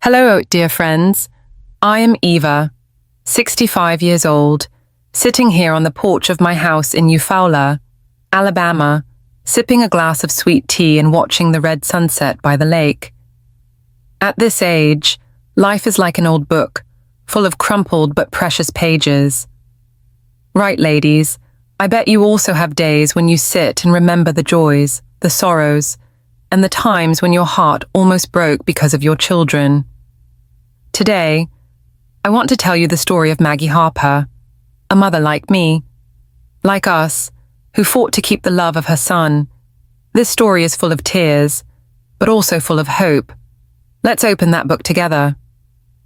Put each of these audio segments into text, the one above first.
Hello, dear friends. I am Eva, 65 years old, sitting here on the porch of my house in Eufaula, Alabama, sipping a glass of sweet tea and watching the red sunset by the lake. At this age, life is like an old book, full of crumpled but precious pages. Right, ladies, I bet you also have days when you sit and remember the joys, the sorrows, and the times when your heart almost broke because of your children. Today, I want to tell you the story of Maggie Harper, a mother like me, like us, who fought to keep the love of her son. This story is full of tears, but also full of hope. Let's open that book together.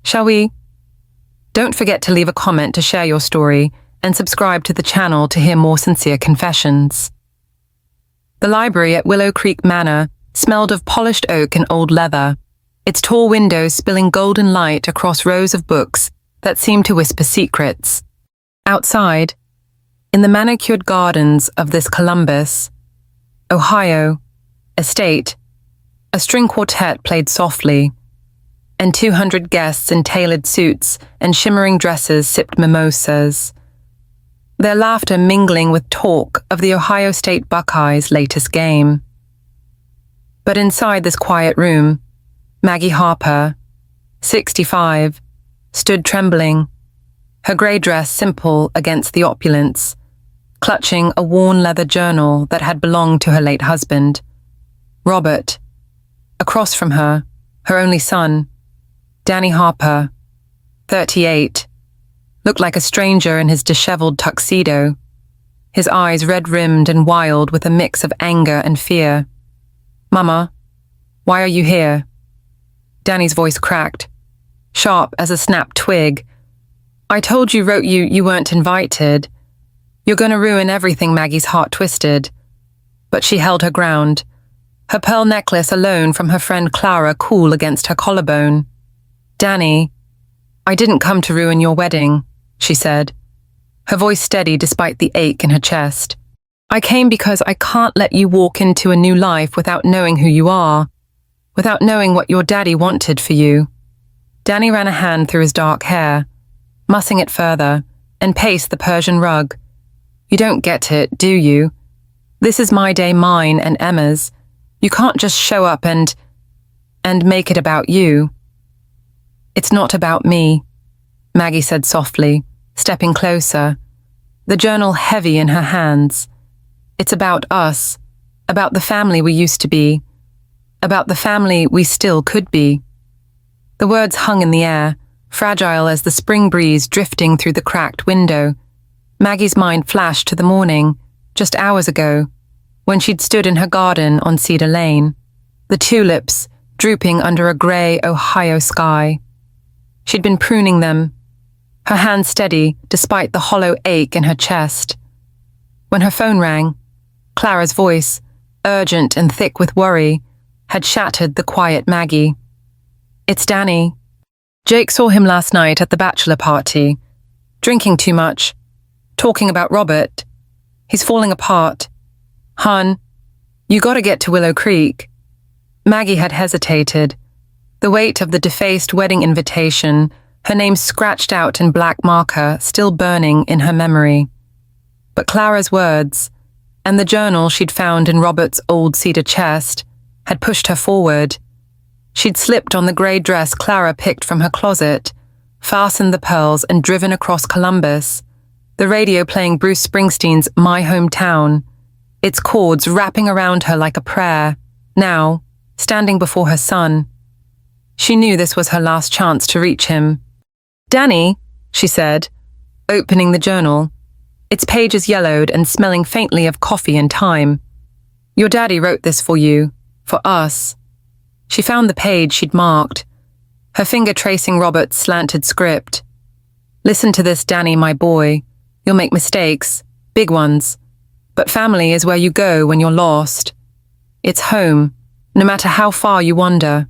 Shall we? Don't forget to leave a comment to share your story and subscribe to the channel to hear more sincere confessions. The library at Willow Creek Manor smelled of polished oak and old leather, its tall windows spilling golden light across rows of books that seemed to whisper secrets. Outside, in the manicured gardens of this Columbus, Ohio, estate, a string quartet played softly, and 200 guests in tailored suits and shimmering dresses sipped mimosas, their laughter mingling with talk of the Ohio State Buckeyes' latest game. But inside this quiet room, Maggie Harper, 65, stood trembling, her grey dress simple against the opulence, clutching a worn leather journal that had belonged to her late husband, Robert. Across from her, her only son, Danny Harper, 38, looked like a stranger in his disheveled tuxedo, his eyes red-rimmed and wild with a mix of anger and fear. "Mama, why are you here?" Danny's voice cracked, sharp as a snapped twig. "I told you you weren't invited. You're going to ruin everything." Maggie's heart twisted. But she held her ground, her pearl necklace alone from her friend Clara cool against her collarbone. "Danny, I didn't come to ruin your wedding," she said, her voice steady despite the ache in her chest. "I came because I can't let you walk into a new life without knowing who you are, without knowing what your daddy wanted for you." Danny ran a hand through his dark hair, mussing it further, and paced the Persian rug. "You don't get it, do you? This is my day, mine and Emma's. You can't just show up and make it about you." "It's not about me," Maggie said softly, stepping closer, the journal heavy in her hands. "It's about us, about the family we used to be, about the family we still could be." The words hung in the air, fragile as the spring breeze drifting through the cracked window. Maggie's mind flashed to the morning, just hours ago, when she'd stood in her garden on Cedar Lane, the tulips drooping under a grey Ohio sky. She'd been pruning them, her hand steady despite the hollow ache in her chest. When her phone rang, Clara's voice, urgent and thick with worry, had shattered the quiet Maggie. "It's Danny. Jake saw him last night at the bachelor party, drinking too much, talking about Robert. He's falling apart. Hun, you gotta get to Willow Creek." Maggie had hesitated, the weight of the defaced wedding invitation, her name scratched out in black marker, still burning in her memory. But Clara's words, and the journal she'd found in Robert's old cedar chest, had pushed her forward. She'd slipped on the grey dress Clara picked from her closet, fastened the pearls and driven across Columbus, the radio playing Bruce Springsteen's My Hometown, its chords wrapping around her like a prayer, now, standing before her son. She knew this was her last chance to reach him. "Danny," she said, opening the journal, its pages yellowed and smelling faintly of coffee and thyme. "Your daddy wrote this for you. For us." She found the page she'd marked, her finger tracing Robert's slanted script. "Listen to this, Danny, my boy. You'll make mistakes, big ones. But family is where you go when you're lost. It's home, no matter how far you wander."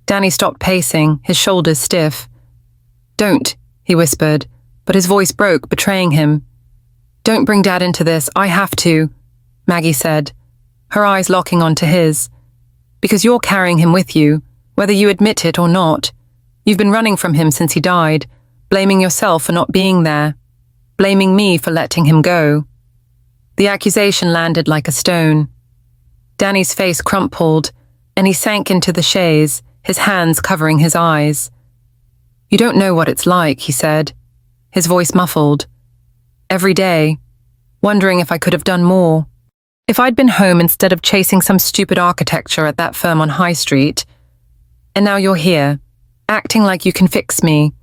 Danny stopped pacing, his shoulders stiff. "Don't," he whispered, but his voice broke, betraying him. "Don't bring Dad into this. I have to," Maggie said, her eyes locking onto his. "Because you're carrying him with you, Whether you admit it or not, you've been running from him since he died, blaming yourself for not being there, blaming me for letting him go. The accusation landed like a stone. Danny's face crumpled, and he sank into the chaise, his hands covering his eyes. You don't know what it's like, he said, his voice muffled. Every day, wondering if I could have done more. If I'd been home instead of chasing some stupid architecture at that firm on High Street. And now you're here, acting like you can fix me.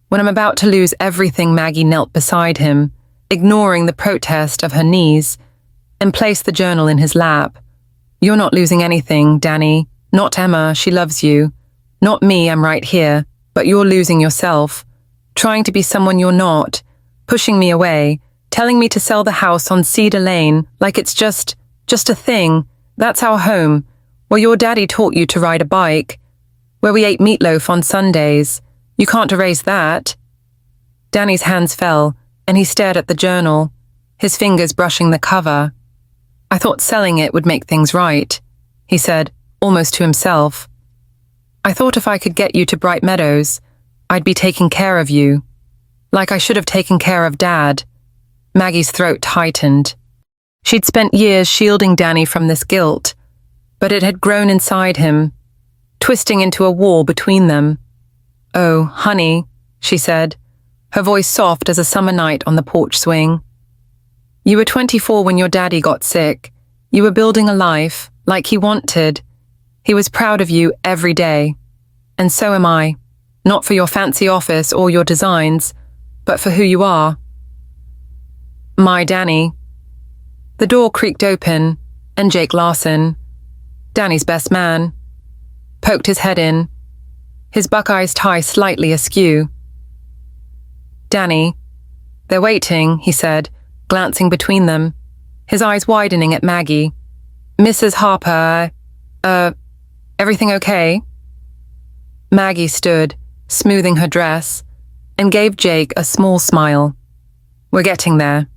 When I'm about to lose everything, Maggie knelt beside him, ignoring the protest of her knees, and placed the journal in his lap. You're not losing anything, Danny. Not Emma, she loves you. Not me, I'm right here. But you're losing yourself. Trying to be someone you're not. Pushing me away. Telling me to sell the house on Cedar Lane like it's just a thing. That's our home. Where your daddy taught you to ride a bike. Where we ate meatloaf on Sundays. You can't erase that. Danny's hands fell, and he stared at the journal, his fingers brushing the cover. I thought selling it would make things right, he said, almost to himself. I thought if I could get you to Bright Meadows, I'd be taking care of you. Like I should have taken care of Dad. Maggie's throat tightened. She'd spent years shielding Danny from this guilt, but it had grown inside him, twisting into a wall between them. Oh, honey, she said, her voice soft as a summer night on the porch swing. You were 24 when your daddy got sick. You were building a life, like he wanted. He was proud of you every day. And so am I. Not for your fancy office or your designs, but for who you are. My Danny. The door creaked open, and Jake Larson, Danny's best man, poked his head in, his buckeyes tie slightly askew. Danny, they're waiting, he said, glancing between them, his eyes widening at Maggie. Mrs. Harper, everything okay? Maggie stood, smoothing her dress, and gave Jake a small smile. We're getting there.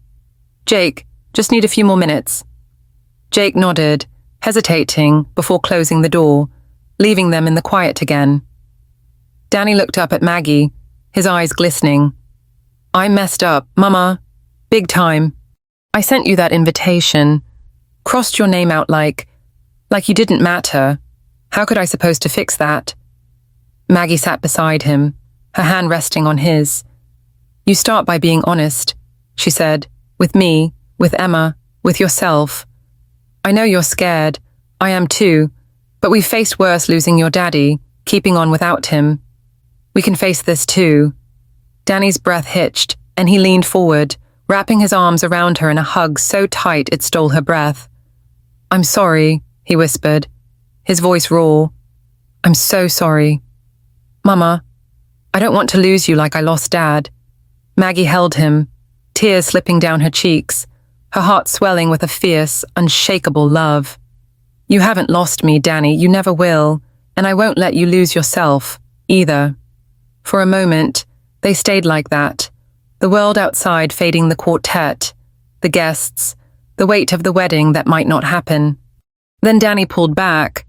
Jake, just need a few more minutes. Jake nodded, hesitating before closing the door, leaving them in the quiet again. Danny looked up at Maggie, his eyes glistening. I messed up, Mama. Big time. I sent you that invitation. Crossed your name out like you didn't matter. How could I supposed to fix that? Maggie sat beside him, her hand resting on his. You start by being honest, she said, with me, with Emma, with yourself. I know you're scared. I am too. But we've faced worse losing your daddy, keeping on without him. We can face this too. Danny's breath hitched, and he leaned forward, wrapping his arms around her in a hug so tight it stole her breath. I'm sorry, he whispered, his voice raw. I'm so sorry. Mama, I don't want to lose you like I lost Dad. Maggie held him, tears slipping down her cheeks, her heart swelling with a fierce, unshakable love. You haven't lost me, Danny, you never will, and I won't let you lose yourself, either. For a moment, they stayed like that, the world outside fading the quartet, the guests, the weight of the wedding that might not happen. Then Danny pulled back,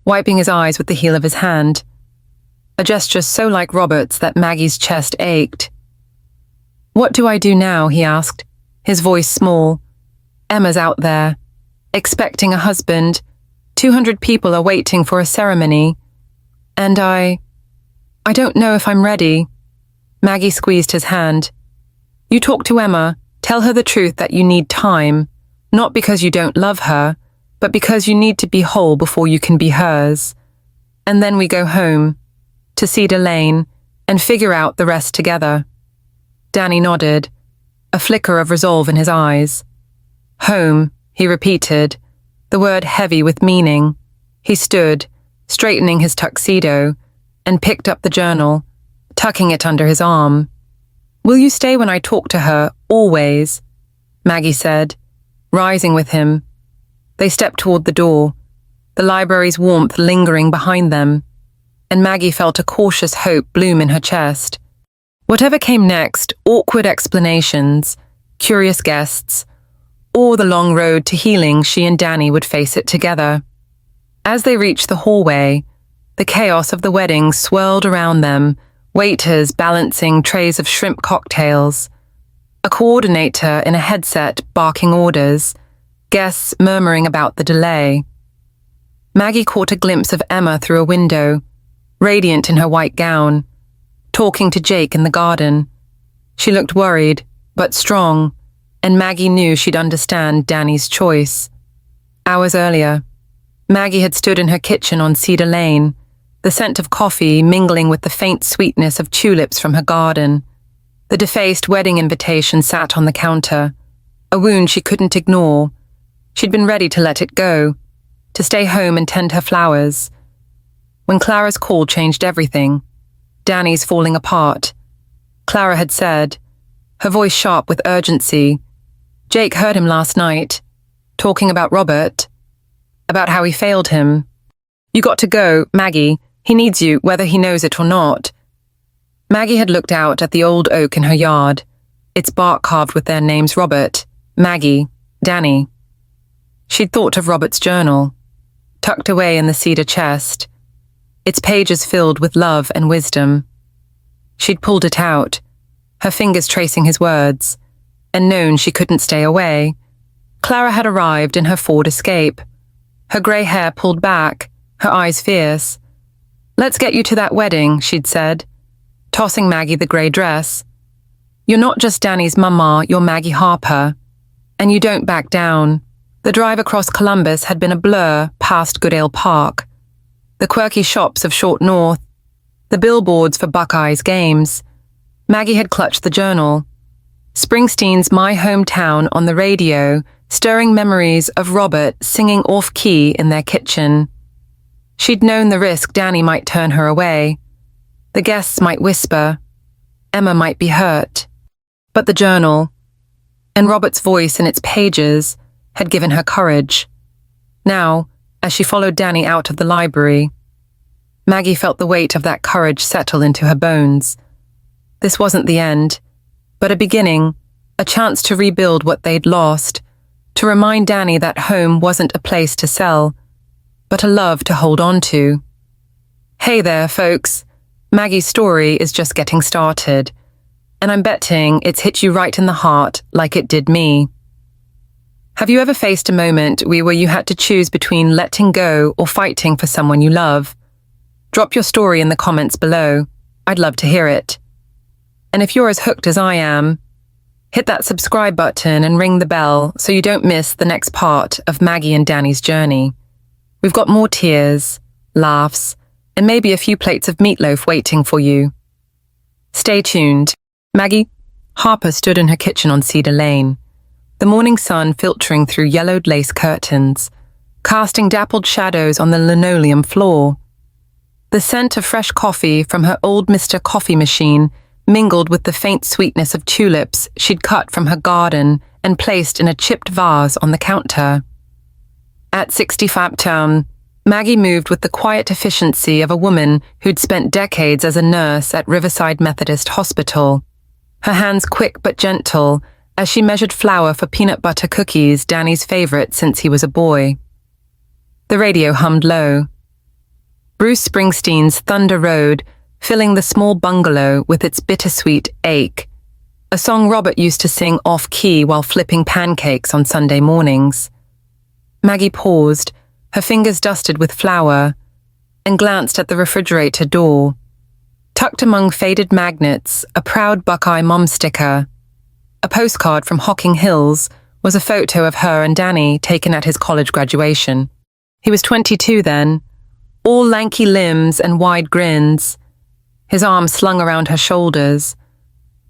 wiping his eyes with the heel of his hand, a gesture so like Robert's that Maggie's chest ached. What do I do now, he asked, his voice small. Emma's out there, expecting a husband. 200 people are waiting for a ceremony. And I don't know if I'm ready. Maggie squeezed his hand. You talk to Emma, tell her the truth that you need time, not because you don't love her, but because you need to be whole before you can be hers. And then we go home, to Cedar Lane, and figure out the rest together. Danny nodded, a flicker of resolve in his eyes. Home, he repeated, the word heavy with meaning. He stood, straightening his tuxedo, and picked up the journal, tucking it under his arm. Will you stay when I talk to her, always? Maggie said, rising with him. They stepped toward the door, the library's warmth lingering behind them, and Maggie felt a cautious hope bloom in her chest. Whatever came next, awkward explanations, curious guests, or the long road to healing, she and Danny would face it together. As they reached the hallway, The chaos of the wedding swirled around them, waiters balancing trays of shrimp cocktails, a coordinator in a headset barking orders, guests murmuring about the delay. Maggie caught a glimpse of Emma through a window, radiant in her white gown, talking to Jake in the garden. She looked worried, but strong, and Maggie knew she'd understand Danny's choice. Hours earlier, Maggie had stood in her kitchen on Cedar Lane, the scent of coffee mingling with the faint sweetness of tulips from her garden. The defaced wedding invitation sat on the counter, a wound she couldn't ignore. She'd been ready to let it go, to stay home and tend her flowers. When Clara's call changed everything, Danny's falling apart. Clara had said, her voice sharp with urgency, Jake heard him last night, talking about Robert, about how he failed him. You got to go, Maggie. He needs you, whether he knows it or not. Maggie had looked out at the old oak in her yard, its bark carved with their names Robert, Maggie, Danny. She'd thought of Robert's journal, tucked away in the cedar chest, its pages filled with love and wisdom. She'd pulled it out, her fingers tracing his words, and known she couldn't stay away. Clara had arrived in her Ford Escape, her grey hair pulled back, her eyes fierce. Let's get you to that wedding, she'd said, tossing Maggie the grey dress. You're not just Danny's mama, you're Maggie Harper. And you don't back down. The drive across Columbus had been a blur past Goodale Park. The quirky shops of Short North, the billboards for Buckeyes games. Maggie had clutched the journal. Springsteen's My Hometown on the radio, stirring memories of Robert singing off-key in their kitchen. She'd known the risk Danny might turn her away. The guests might whisper. Emma might be hurt. But the journal, and Robert's voice in its pages, had given her courage. Now, as she followed Danny out of the library, Maggie felt the weight of that courage settle into her bones. This wasn't the end, but a beginning, a chance to rebuild what they'd lost, to remind Danny that home wasn't a place to sell, but a love to hold on to. Hey there, folks. Maggie's story is just getting started, and I'm betting it's hit you right in the heart like it did me. Have you ever faced a moment where you had to choose between letting go or fighting for someone you love? Drop your story in the comments below. I'd love to hear it. And if you're as hooked as I am, hit that subscribe button and ring the bell so you don't miss the next part of Maggie and Danny's journey. We've got more tears, laughs, and maybe a few plates of meatloaf waiting for you. Stay tuned. Maggie Harper stood in her kitchen on Cedar Lane, the morning sun filtering through yellowed lace curtains, casting dappled shadows on the linoleum floor. The scent of fresh coffee from her old Mr. Coffee machine mingled with the faint sweetness of tulips she'd cut from her garden and placed in a chipped vase on the counter. At 65 Maggie moved with the quiet efficiency of a woman who'd spent decades as a nurse at Riverside Methodist Hospital, her hands quick but gentle as she measured flour for peanut butter cookies, Danny's favorite since he was a boy. The radio hummed low. Bruce Springsteen's Thunder Road filling the small bungalow with its bittersweet ache, a song Robert used to sing off-key while flipping pancakes on Sunday mornings. Maggie paused, her fingers dusted with flour, and glanced at the refrigerator door. Tucked among faded magnets, a proud Buckeye mom sticker. A postcard from Hocking Hills was a photo of her and Danny taken at his college graduation. He was 22 then, all lanky limbs and wide grins, his arms slung around her shoulders,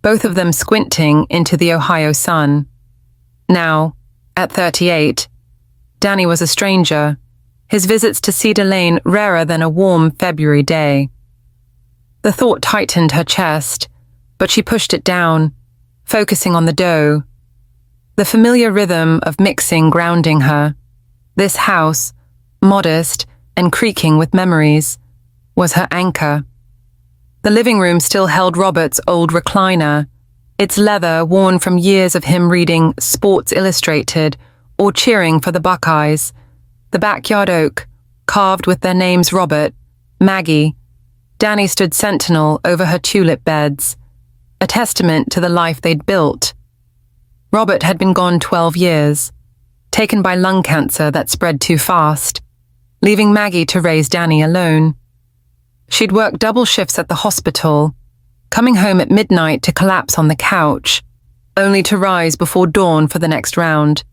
both of them squinting into the Ohio sun. Now, at 38, Danny was a stranger, his visits to Cedar Lane rarer than a warm February day. The thought tightened her chest, but she pushed it down, focusing on the dough. The familiar rhythm of mixing grounding her. This house, modest and creaking with memories, was her anchor. The living room still held Robert's old recliner, its leather worn from years of him reading Sports Illustrated or cheering for the Buckeyes. The backyard oak, carved with their names Robert, Maggie. Danny stood sentinel over her tulip beds, a testament to the life they'd built. Robert had been gone 12 years, taken by lung cancer that spread too fast, leaving Maggie to raise Danny alone. She'd worked double shifts at the hospital, coming home at midnight to collapse on the couch, only to rise before dawn for the next round.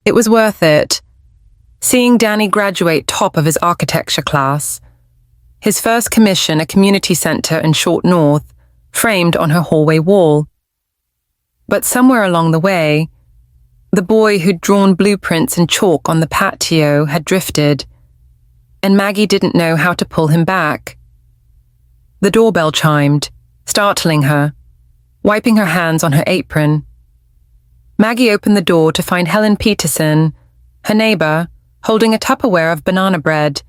It was worth it. Seeing Danny graduate top of his architecture class, his first commission a community centre in Short North, framed on her hallway wall. But somewhere along the way, the boy who'd drawn blueprints in chalk on the patio had drifted, and Maggie didn't know how to pull him back. The doorbell chimed, startling her, wiping her hands on her apron. Maggie opened the door to find Helen Peterson, her neighbour, holding a Tupperware of banana bread.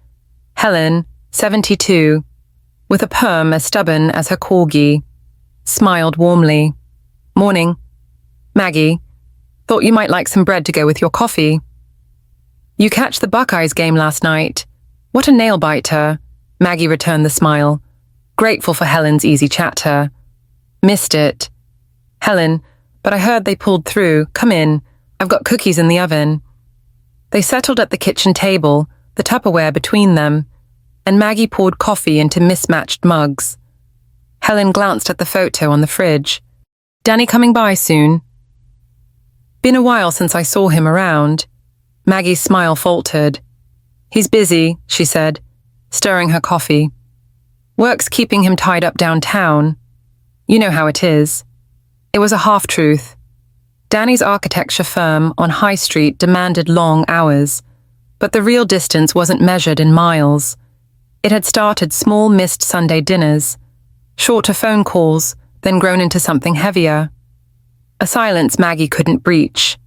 Helen, 72, with a perm as stubborn as her corgi, smiled warmly. "Morning. Maggie, thought you might like some bread to go with your coffee." "You catch the Buckeyes game last night. What a nail-biter," Maggie returned the smile, grateful for Helen's easy chatter. "Missed it." "Helen, but I heard they pulled through. Come in. I've got cookies in the oven." They settled at the kitchen table, the Tupperware between them, and Maggie poured coffee into mismatched mugs. Helen glanced at the photo on the fridge. "Danny coming by soon?" "Been a while since I saw him around." Maggie's smile faltered. "He's busy," she said, stirring her coffee. "Work's keeping him tied up downtown. You know how it is." It was a half-truth. Danny's architecture firm on High Street demanded long hours, but the real distance wasn't measured in miles. It had started small missed Sunday dinners, shorter phone calls, then grown into something heavier. A silence Maggie couldn't breach.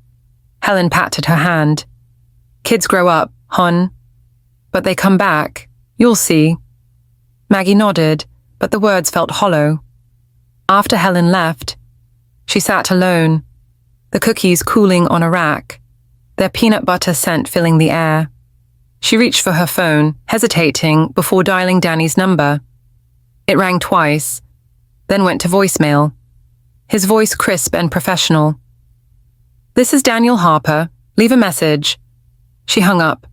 Helen patted her hand. "Kids grow up, hon. But they come back. You'll see." Maggie nodded, but the words felt hollow. After Helen left, she sat alone, the cookies cooling on a rack, their peanut butter scent filling the air. She reached for her phone, hesitating before dialing Danny's number. It rang twice, then went to voicemail, his voice crisp and professional. "This is Daniel Harper. Leave a message." She hung up,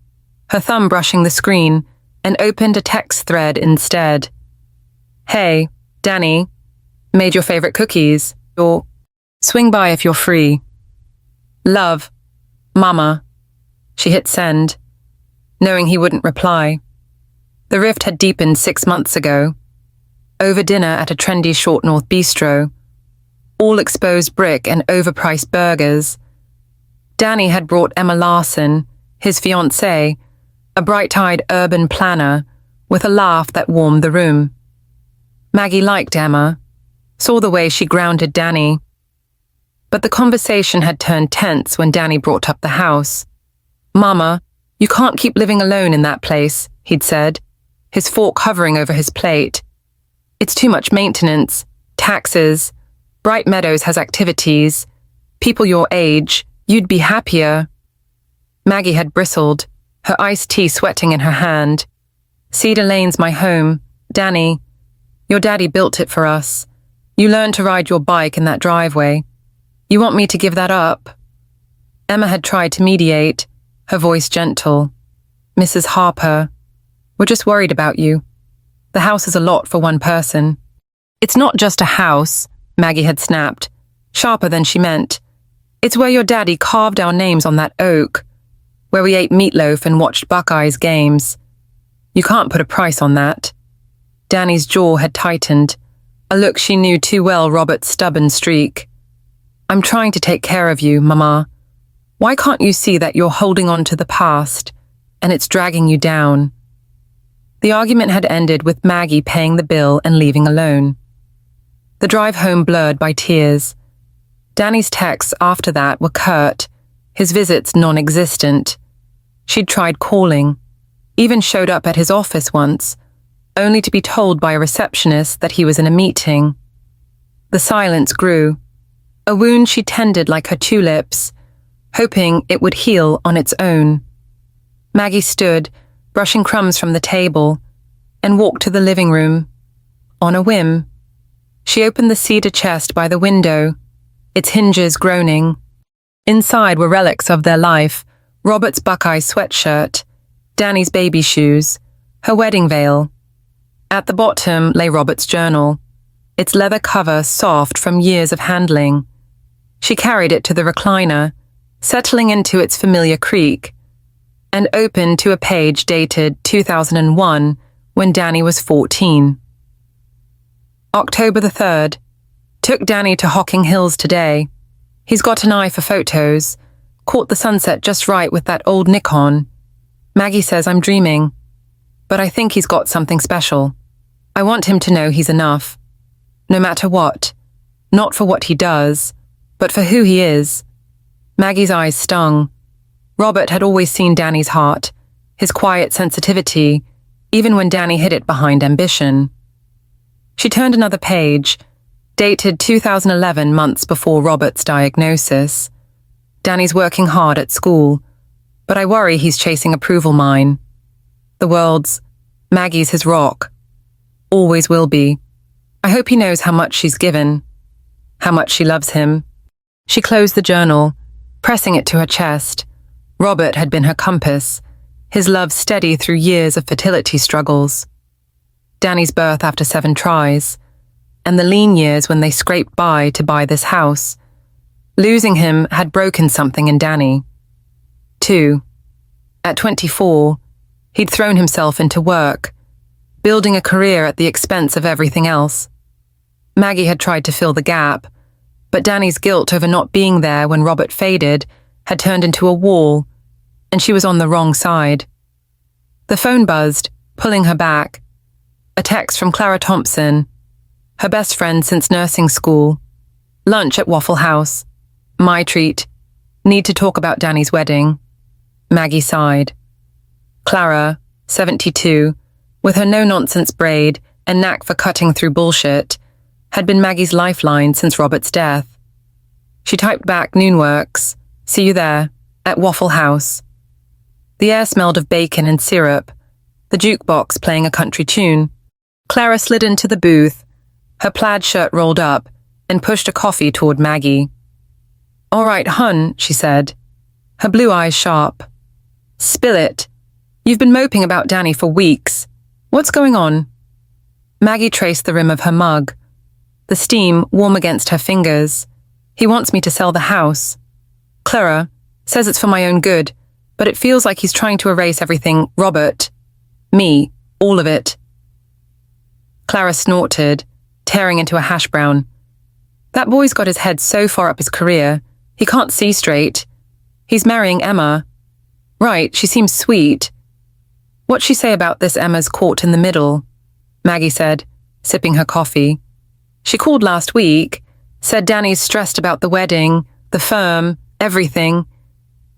her thumb brushing the screen, and opened a text thread instead. "Hey, Danny. Made your favorite cookies. Swing by if you're free. Love. Mama." She hit send, knowing he wouldn't reply. The rift had deepened 6 months ago. Over dinner at a trendy Short North bistro, all exposed brick and overpriced burgers. Danny had brought Emma Larson, his fiancée, a bright-eyed urban planner, with a laugh that warmed the room. Maggie liked Emma, saw the way she grounded Danny. But the conversation had turned tense when Danny brought up the house. "Mama, you can't keep living alone in that place," he'd said, his fork hovering over his plate. "It's too much maintenance, taxes. Bright Meadows has activities. People your age, you'd be happier." Maggie had bristled, her iced tea sweating in her hand. "Cedar Lane's my home. Danny, your daddy built it for us. You learned to ride your bike in that driveway. You want me to give that up?" Emma had tried to mediate, her voice gentle. "Mrs. Harper, we're just worried about you. The house is a lot for one person." "It's not just a house," Maggie had snapped, sharper than she meant. "It's where your daddy carved our names on that oak, where we ate meatloaf and watched Buckeyes games. You can't put a price on that." Danny's jaw had tightened, a look she knew too well Robert's stubborn streak. "I'm trying to take care of you, Mama. Why can't you see that you're holding on to the past, and it's dragging you down?" The argument had ended with Maggie paying the bill and leaving alone. The drive home blurred by tears. Danny's texts after that were curt, his visits non-existent. She'd tried calling, even showed up at his office once, only to be told by a receptionist that he was in a meeting. The silence grew, a wound she tended like her tulips, hoping it would heal on its own. Maggie stood, brushing crumbs from the table, and walked to the living room. On a whim, she opened the cedar chest by the window, its hinges groaning. Inside were relics of their life: Robert's Buckeye sweatshirt, Danny's baby shoes, her wedding veil. At the bottom lay Robert's journal, its leather cover soft from years of handling. She carried it to the recliner, settling into its familiar creak, and opened to a page dated 2001, when Danny was 14. October the 3rd. Took Danny to Hocking Hills today. He's got an eye for photos. Caught the sunset just right with that old Nikon. Maggie says I'm dreaming, but I think he's got something special. I want him to know he's enough. No matter what. Not for what he does, but for who he is. Maggie's eyes stung. Robert had always seen Danny's heart, his quiet sensitivity, even when Danny hid it behind ambition. She turned another page, dated 2011, months before Robert's diagnosis. Danny's working hard at school, but I worry he's chasing approval mine. The world's, Maggie's his rock. Always will be. I hope he knows how much she's given, how much she loves him. She closed the journal, pressing it to her chest. Robert had been her compass, his love steady through years of fertility struggles. Danny's birth after 7 tries, and the lean years when they scraped by to buy this house. Losing him had broken something in Danny. 2. At 24, he'd thrown himself into work, building a career at the expense of everything else. Maggie had tried to fill the gap, but Danny's guilt over not being there when Robert faded had turned into a wall, and she was on the wrong side. The phone buzzed, pulling her back. A text from Clara Thompson, her best friend since nursing school. Lunch at Waffle House. My treat. Need to talk about Danny's wedding. Maggie sighed. Clara, 72, with her no-nonsense braid and knack for cutting through bullshit, had been Maggie's lifeline since Robert's death. She typed back Noonworks, see you there, at Waffle House. The air smelled of bacon and syrup, the jukebox playing a country tune. Clara slid into the booth, her plaid shirt rolled up, and pushed a coffee toward Maggie. All right, hun, she said, her blue eyes sharp. Spill it. You've been moping about Danny for weeks. What's going on? Maggie traced the rim of her mug, the steam warm against her fingers. He wants me to sell the house. Clara says it's for my own good, but it feels like he's trying to erase everything Robert, me, all of it. Clara snorted, tearing into a hash brown. That boy's got his head so far up his career, he can't see straight. He's marrying Emma. Right, she seems sweet. What'd she say about this Emma's caught in the middle? Maggie said, sipping her coffee. She called last week, said Danny's stressed about the wedding, the firm, everything.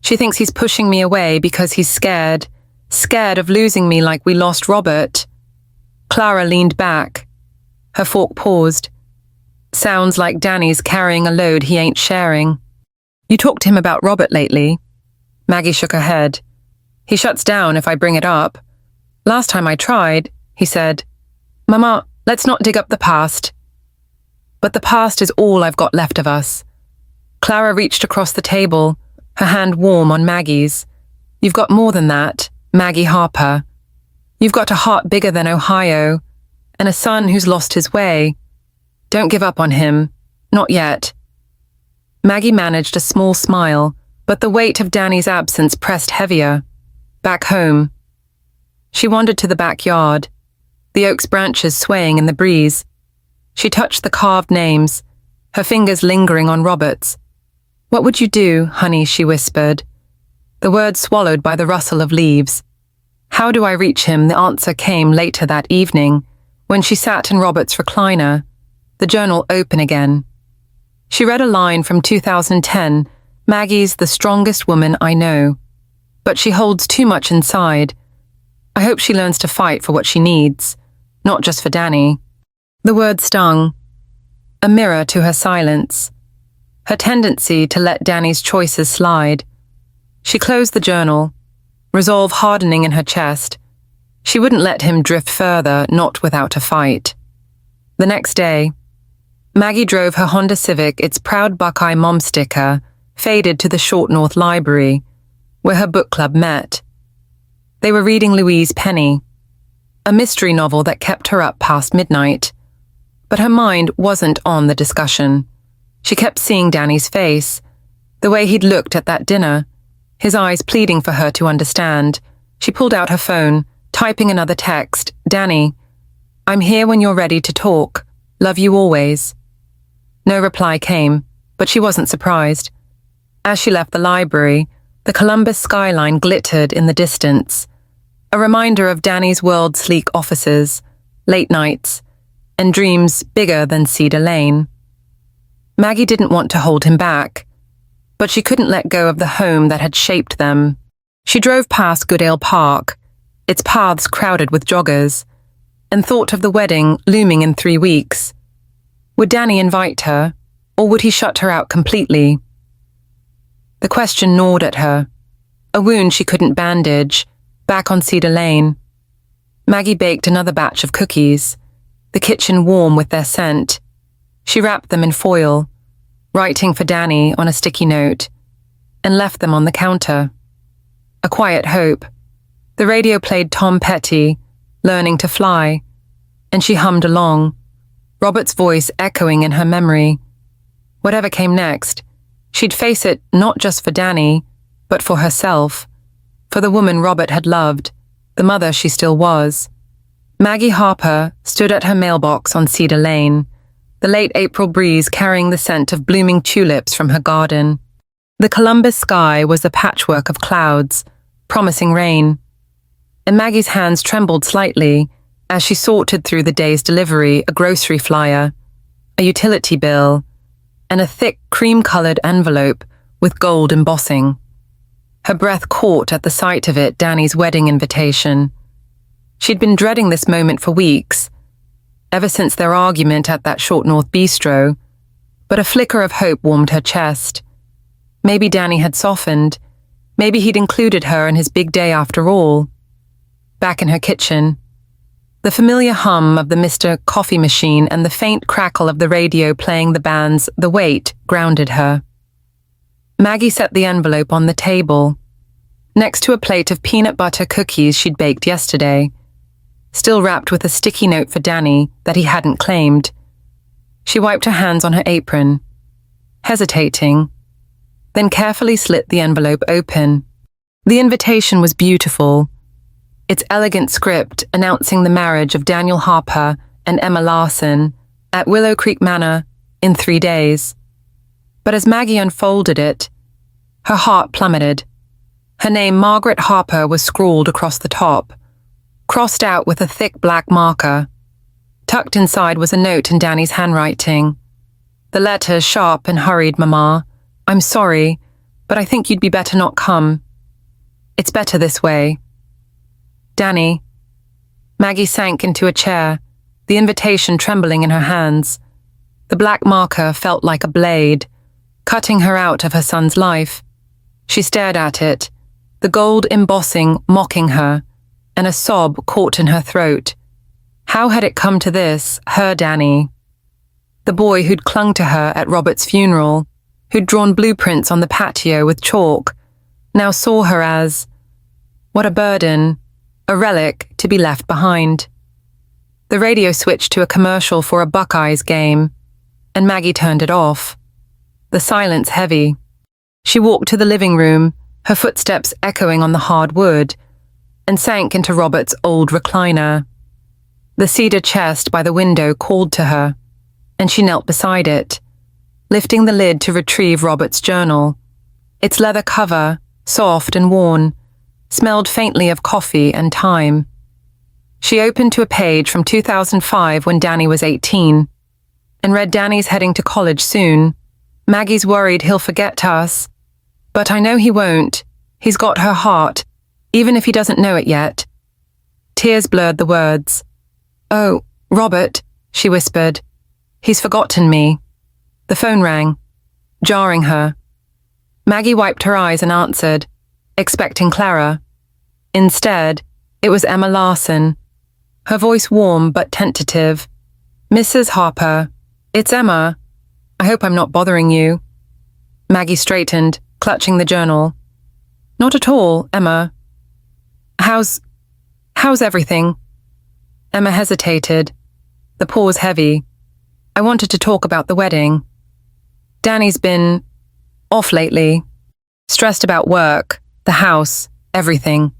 She thinks he's pushing me away because he's scared of losing me like we lost Robert. Clara leaned back. Her fork paused. Sounds like Danny's carrying a load he ain't sharing. You talked to him about Robert lately? Maggie shook her head. He shuts down if I bring it up. Last time I tried, he said, Mama, let's not dig up the past. But the past is all I've got left of us. Clara reached across the table, her hand warm on Maggie's. You've got more than that, Maggie Harper. You've got a heart bigger than Ohio, and a son who's lost his way. Don't give up on him. Not yet. Maggie managed a small smile, but the weight of Danny's absence pressed heavier. Back home. She wandered to the backyard, the oak's branches swaying in the breeze. She touched the carved names, her fingers lingering on Robert's. What would you do, honey, she whispered. The words swallowed by the rustle of leaves. How do I reach him? The answer came later that evening, when she sat in Robert's recliner, the journal open again. She read a line from 2010, Maggie's The Strongest Woman I Know. But she holds too much inside. I hope she learns to fight for what she needs, not just for Danny. The word stung, a mirror to her silence, her tendency to let Danny's choices slide. She closed the journal, resolve hardening in her chest. She wouldn't let him drift further, not without a fight. The next day, Maggie drove her Honda Civic, its proud Buckeye mom sticker, faded to the Short North Library, where her book club met. They were reading Louise Penny, a mystery novel that kept her up past midnight. But her mind wasn't on the discussion. She kept seeing Danny's face, the way he'd looked at that dinner, his eyes pleading for her to understand. She pulled out her phone, typing another text. "Danny, I'm here when you're ready to talk. Love you always." No reply came, but she wasn't surprised. As she left the library, the Columbus skyline glittered in the distance, a reminder of Danny's world-sleek offices, late nights, and dreams bigger than Cedar Lane. Maggie didn't want to hold him back, but she couldn't let go of the home that had shaped them. She drove past Goodale Park, its paths crowded with joggers, and thought of the wedding looming in 3 weeks. Would Danny invite her, or would he shut her out completely? The question gnawed at her, a wound she couldn't bandage, back on Cedar Lane. Maggie baked another batch of cookies, the kitchen warm with their scent. She wrapped them in foil, writing for Danny on a sticky note, and left them on the counter. A quiet hope. The radio played Tom Petty, Learning to Fly, and she hummed along, Robert's voice echoing in her memory. Whatever came next, she'd face it not just for Danny, but for herself, for the woman Robert had loved, the mother she still was. Maggie Harper stood at her mailbox on Cedar Lane, the late April breeze carrying the scent of blooming tulips from her garden. The Columbus sky was a patchwork of clouds, promising rain, and Maggie's hands trembled slightly as she sorted through the day's delivery, a grocery flyer, a utility bill, and a thick cream-colored envelope with gold embossing. Her breath caught at the sight of it, Danny's wedding invitation. She'd been dreading this moment for weeks, ever since their argument at that Short North bistro, but a flicker of hope warmed her chest. Maybe Danny had softened. Maybe he'd included her in his big day after all. Back in her kitchen, the familiar hum of the Mr. Coffee machine and the faint crackle of the radio playing the band's The Wait grounded her. Maggie set the envelope on the table, next to a plate of peanut butter cookies she'd baked yesterday, still wrapped with a sticky note for Danny that he hadn't claimed. She wiped her hands on her apron, hesitating, then carefully slit the envelope open. The invitation was beautiful, its elegant script announcing the marriage of Daniel Harper and Emma Larson at Willow Creek Manor in 3 days. But as Maggie unfolded it, her heart plummeted. Her name, Margaret Harper, was scrawled across the top, crossed out with a thick black marker. Tucked inside was a note in Danny's handwriting. The letters sharp and hurried, "Mama, I'm sorry, but I think you'd be better not come. It's better this way. Danny." Maggie sank into a chair, the invitation trembling in her hands. The black marker felt like a blade, cutting her out of her son's life. She stared at it, the gold embossing mocking her, and a sob caught in her throat. How had it come to this, her Danny? The boy who'd clung to her at Robert's funeral, who'd drawn blueprints on the patio with chalk, now saw her as, what a burden, a relic to be left behind. The radio switched to a commercial for a Buckeyes game, and Maggie turned it off. The silence heavy. She walked to the living room, her footsteps echoing on the hard wood, and sank into Robert's old recliner. The cedar chest by the window called to her, and she knelt beside it, lifting the lid to retrieve Robert's journal. Its leather cover, soft and worn, smelled faintly of coffee and time. She opened to a page from 2005 when Danny was 18, and read Danny's heading to college soon. Maggie's worried he'll forget us, but I know he won't. He's got her heart, even if he doesn't know it yet. Tears blurred the words. "Oh, Robert," she whispered. "He's forgotten me." The phone rang, jarring her. Maggie wiped her eyes and answered, expecting Clara. Instead, It was Emma Larson, her voice warm but tentative. "Mrs. Harper, it's Emma. I hope I'm not bothering you." Maggie straightened, clutching the journal. "Not at all, Emma. How's everything?" Emma hesitated, the pause heavy. "I wanted to talk about the wedding. Danny's been off lately, stressed about work, the house, everything.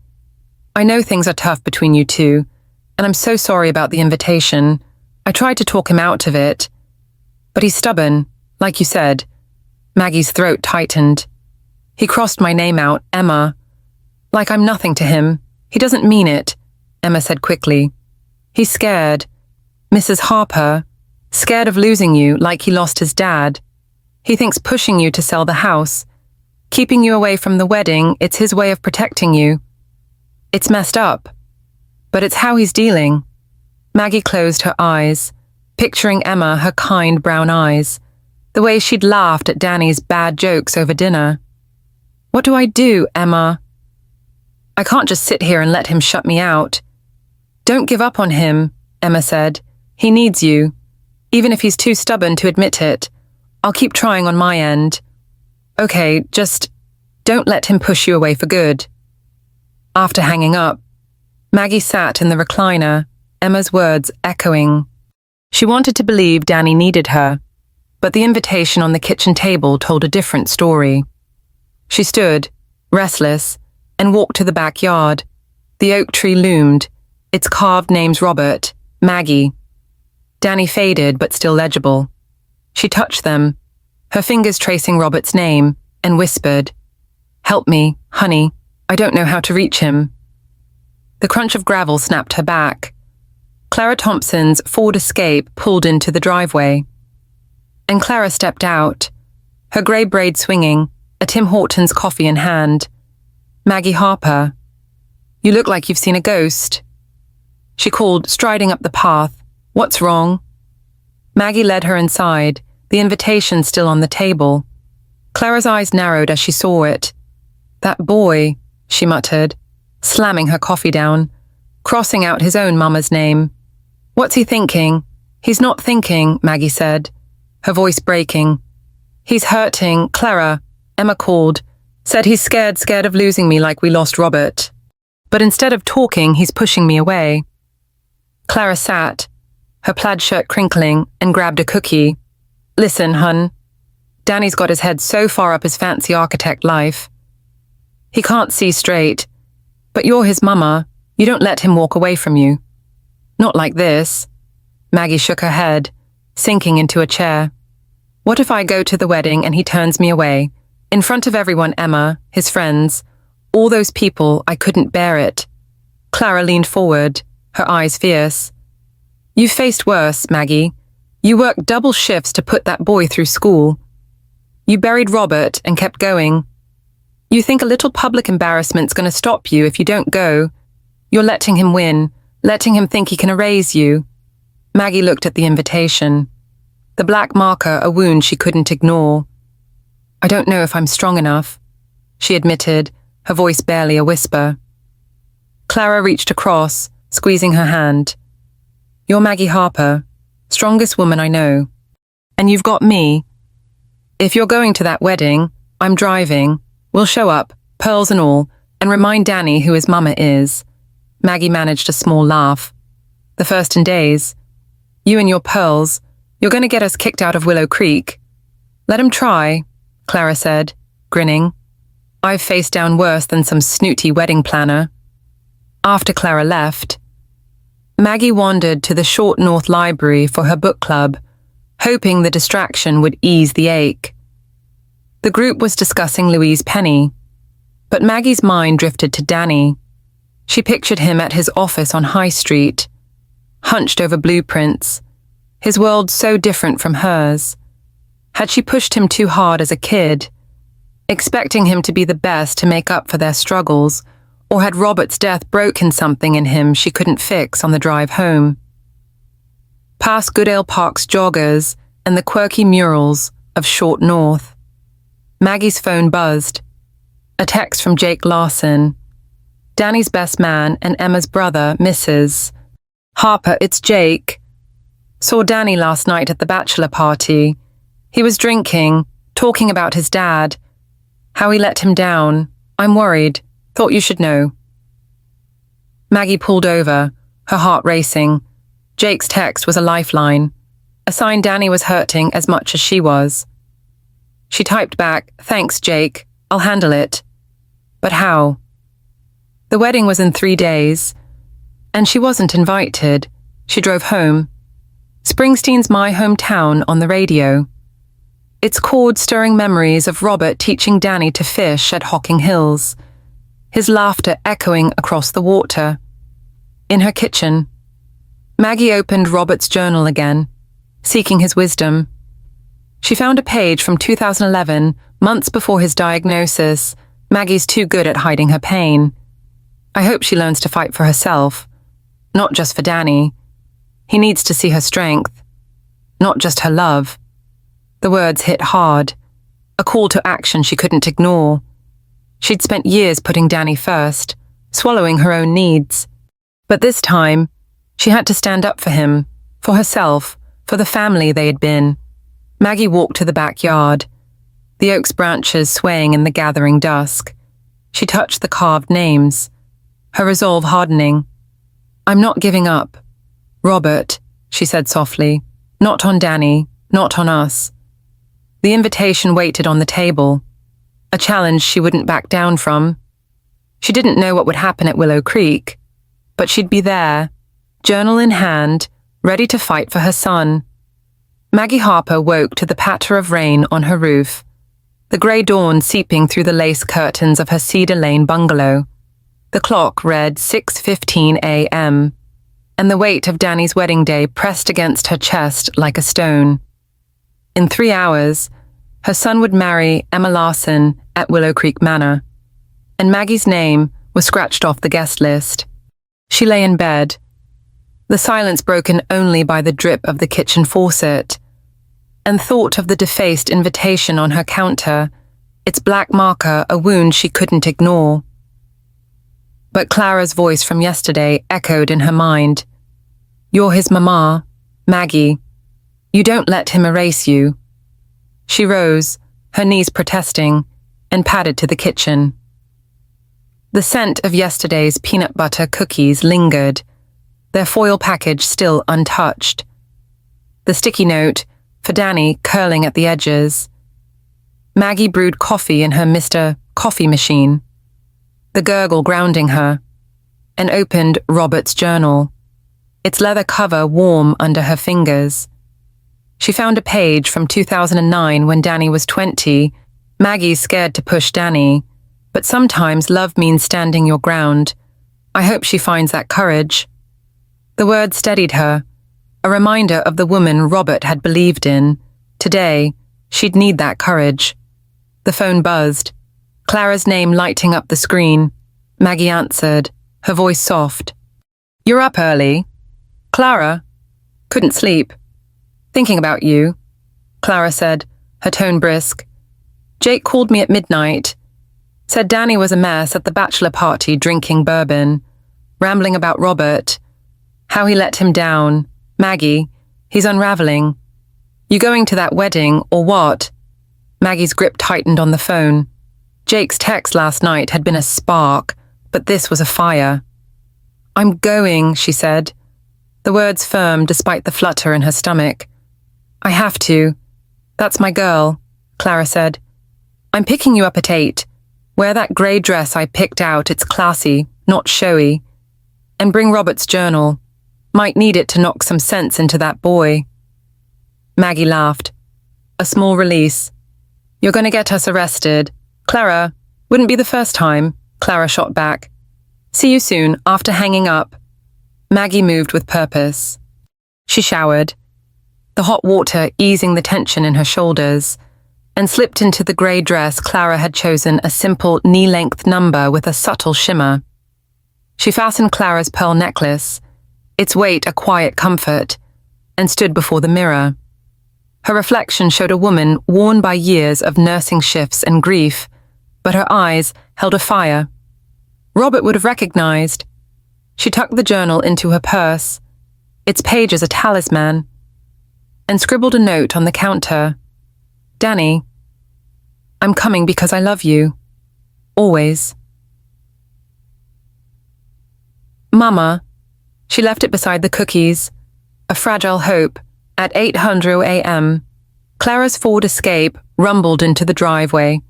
I know things are tough between you two, and I'm so sorry about the invitation. I tried to talk him out of it, but he's stubborn, like you said." Maggie's throat tightened. "He crossed my name out, Emma. Like I'm nothing to him. He doesn't mean it," Emma said quickly. "He's scared. Mrs. Harper, scared of losing you like he lost his dad. He thinks pushing you to sell the house, keeping you away from the wedding, it's his way of protecting you. It's messed up, but it's how he's dealing." Maggie closed her eyes, picturing Emma, her kind brown eyes, the way she'd laughed at Danny's bad jokes over dinner. "What do I do, Emma? I can't just sit here and let him shut me out." "Don't give up on him," Emma said. "He needs you, even if he's too stubborn to admit it. I'll keep trying on my end. Okay, just don't let him push you away for good." After hanging up, Maggie sat in the recliner, Emma's words echoing. She wanted to believe Danny needed her, but the invitation on the kitchen table told a different story. She stood, restless, and walked to the backyard. The oak tree loomed, its carved names Robert, Maggie. Danny faded but still legible. She touched them, her fingers tracing Robert's name, and whispered, "Help me, honey. I don't know how to reach him." The crunch of gravel snapped her back. Clara Thompson's Ford Escape pulled into the driveway, and Clara stepped out, her grey braid swinging, a Tim Hortons coffee in hand. "Maggie Harper, you look like you've seen a ghost," she called, striding up the path. "What's wrong?" Maggie led her inside, the invitation still on the table. Clara's eyes narrowed as she saw it. "That boy," she muttered, slamming her coffee down, crossing out his own mama's name. "What's he thinking?" "He's not thinking," Maggie said, her voice breaking. "He's hurting, Clara," Emma called, said he's scared of losing me like we lost Robert. But instead of talking, he's pushing me away. Clara sat, her plaid shirt crinkling, and grabbed a cookie. "Listen, hun. Danny's got his head so far up his fancy architect life. He can't see straight. But you're his mama. You don't let him walk away from you. Not like this." Maggie shook her head, sinking into a chair. "What if I go to the wedding and he turns me away? In front of everyone, Emma, his friends, all those people, I couldn't bear it." Clara leaned forward, her eyes fierce. "You've faced worse, Maggie. You worked double shifts to put that boy through school. You buried Robert and kept going. You think a little public embarrassment's going to stop you if you don't go. You're letting him win, letting him think he can erase you." Maggie looked at the invitation, the black marker a wound she couldn't ignore. "I don't know if I'm strong enough," she admitted, her voice barely a whisper. Clara reached across, squeezing her hand. "You're Maggie Harper, strongest woman I know. And you've got me. If you're going to that wedding, I'm driving. We'll show up, pearls and all, and remind Danny who his mama is." Maggie managed a small laugh. "The first in days. You and your pearls, you're going to get us kicked out of Willow Creek." "Let him try," Clara said, grinning. "I've faced down worse than some snooty wedding planner." After Clara left, Maggie wandered to the Short North Library for her book club, hoping the distraction would ease the ache. The group was discussing Louise Penny, but Maggie's mind drifted to Danny. She pictured him at his office on High Street, hunched over blueprints, his world so different from hers. Had she pushed him too hard as a kid, expecting him to be the best to make up for their struggles, or had Robert's death broken something in him she couldn't fix on the drive home? Past Goodale Park's joggers and the quirky murals of Short North, Maggie's phone buzzed. A text from Jake Larson. Danny's best man and Emma's brother, Mrs. Harper, it's Jake. Saw Danny last night at the bachelor party. He was drinking, talking about his dad. How he let him down. I'm worried. Thought you should know. Maggie pulled over, her heart racing. Jake's text was a lifeline, a sign Danny was hurting as much as she was. She typed back, "Thanks, Jake. I'll handle it." But how? The wedding was in 3 days, and she wasn't invited. She drove home. Springsteen's My Hometown on the radio. Its chord-stirring memories of Robert teaching Danny to fish at Hocking Hills, his laughter echoing across the water. In her kitchen, Maggie opened Robert's journal again, seeking his wisdom. She found a page from 2011, months before his diagnosis. Maggie's too good at hiding her pain. I hope she learns to fight for herself, not just for Danny. He needs to see her strength, not just her love. The words hit hard, a call to action she couldn't ignore. She'd spent years putting Danny first, swallowing her own needs. But this time, she had to stand up for him, for herself, for the family they had been. Maggie walked to the backyard, the oak's branches swaying in the gathering dusk. She touched the carved names, her resolve hardening. "I'm not giving up. Robert," she said softly, "not on Danny, not on us." The invitation waited on the table, a challenge she wouldn't back down from. She didn't know what would happen at Willow Creek, but she'd be there, journal in hand, ready to fight for her son. Maggie Harper woke to the patter of rain on her roof, the grey dawn seeping through the lace curtains of her Cedar Lane bungalow. The clock read 6:15 a.m., and the weight of Danny's wedding day pressed against her chest like a stone. In 3 hours, her son would marry Emma Larson at Willow Creek Manor, and Maggie's name was scratched off the guest list. She lay in bed, the silence broken only by the drip of the kitchen faucet, and thought of the defaced invitation on her counter, its black marker a wound she couldn't ignore. But Clara's voice from yesterday echoed in her mind. "You're his mama, Maggie. You don't let him erase you." She rose, her knees protesting, and padded to the kitchen. The scent of yesterday's peanut butter cookies lingered, their foil package still untouched. The sticky note, for Danny, curling at the edges. Maggie brewed coffee in her Mr. Coffee machine, the gurgle grounding her, and opened Robert's journal, its leather cover warm under her fingers. She found a page from 2009 when Danny was 20. Maggie's scared to push Danny, but sometimes love means standing your ground. I hope she finds that courage. The words steadied her, a reminder of the woman Robert had believed in. Today, she'd need that courage. The phone buzzed, Clara's name lighting up the screen. Maggie answered, her voice soft. "You're up early." "Clara?" "Couldn't sleep. Thinking about you," Clara said, her tone brisk. "Jake called me at midnight. Said Danny was a mess at the bachelor party drinking bourbon, rambling about Robert, how he let him down. Maggie, he's unraveling. You going to that wedding or what?" Maggie's grip tightened on the phone. Jake's text last night had been a spark, but this was a fire. "I'm going," she said, the words firm despite the flutter in her stomach. "I have to. That's my girl," Clara said. "I'm picking you up at 8. Wear that grey dress I picked out, it's classy, not showy. And bring Robert's journal. Might need it to knock some sense into that boy." Maggie laughed. A small release. "You're going to get us arrested." "Clara, wouldn't be the first time," Clara shot back. "See you soon," after hanging up. Maggie moved with purpose. She showered, the hot water easing the tension in her shoulders, and slipped into the grey dress Clara had chosen, a simple knee-length number with a subtle shimmer. She fastened Clara's pearl necklace, its weight a quiet comfort, and stood before the mirror. Her reflection showed a woman worn by years of nursing shifts and grief, but her eyes held a fire. Robert would have recognized. She tucked the journal into her purse, its pages a talisman, and scribbled a note on the counter. Danny, I'm coming because I love you. Always. Mama. She left it beside the cookies. A fragile hope. At 8:00 a.m., Clara's Ford Escape rumbled into the driveway.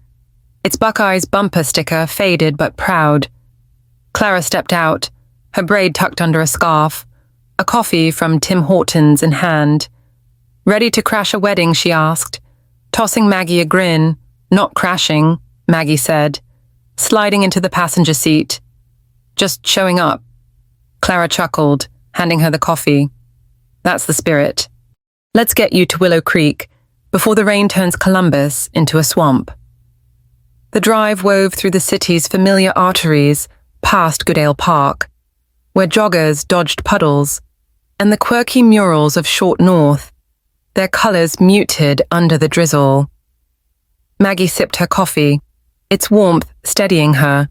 Its Buckeyes bumper sticker faded but proud. Clara stepped out, her braid tucked under a scarf, a coffee from Tim Hortons in hand. Ready to crash a wedding, she asked, tossing Maggie a grin. Not crashing, Maggie said, sliding into the passenger seat. Just showing up. Clara chuckled, handing her the coffee. That's the spirit. Let's get you to Willow Creek before the rain turns Columbus into a swamp. The drive wove through the city's familiar arteries past Goodale Park, where joggers dodged puddles, and the quirky murals of Short North, their colors muted under the drizzle. Maggie sipped her coffee, its warmth steadying her,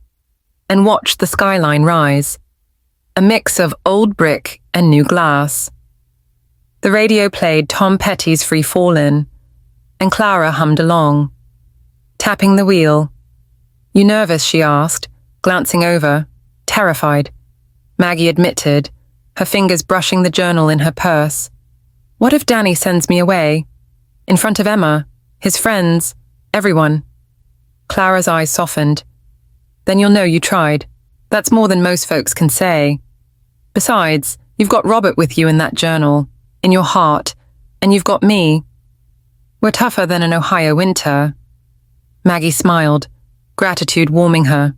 and watched the skyline rise, a mix of old brick and new glass. The radio played Tom Petty's Free Fallin', and Clara hummed along, tapping the wheel. You nervous, she asked, glancing over, terrified. Maggie admitted, her fingers brushing the journal in her purse. What if Danny sends me away? In front of Emma, his friends, everyone. Clara's eyes softened. Then you'll know you tried. That's more than most folks can say. Besides, you've got Robert with you in that journal, in your heart, and you've got me. We're tougher than an Ohio winter. Maggie smiled, gratitude warming her.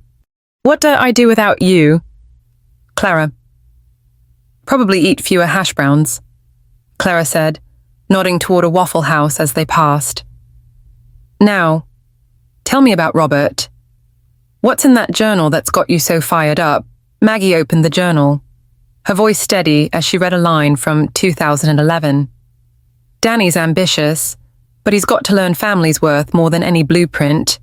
What do I do without you? Clara. Probably eat fewer hash browns, Clara said, nodding toward a Waffle House as they passed. Now, tell me about Robert. What's in that journal that's got you so fired up? Maggie opened the journal, her voice steady as she read a line from 2011. Danny's ambitious, but he's got to learn family's worth more than any blueprint.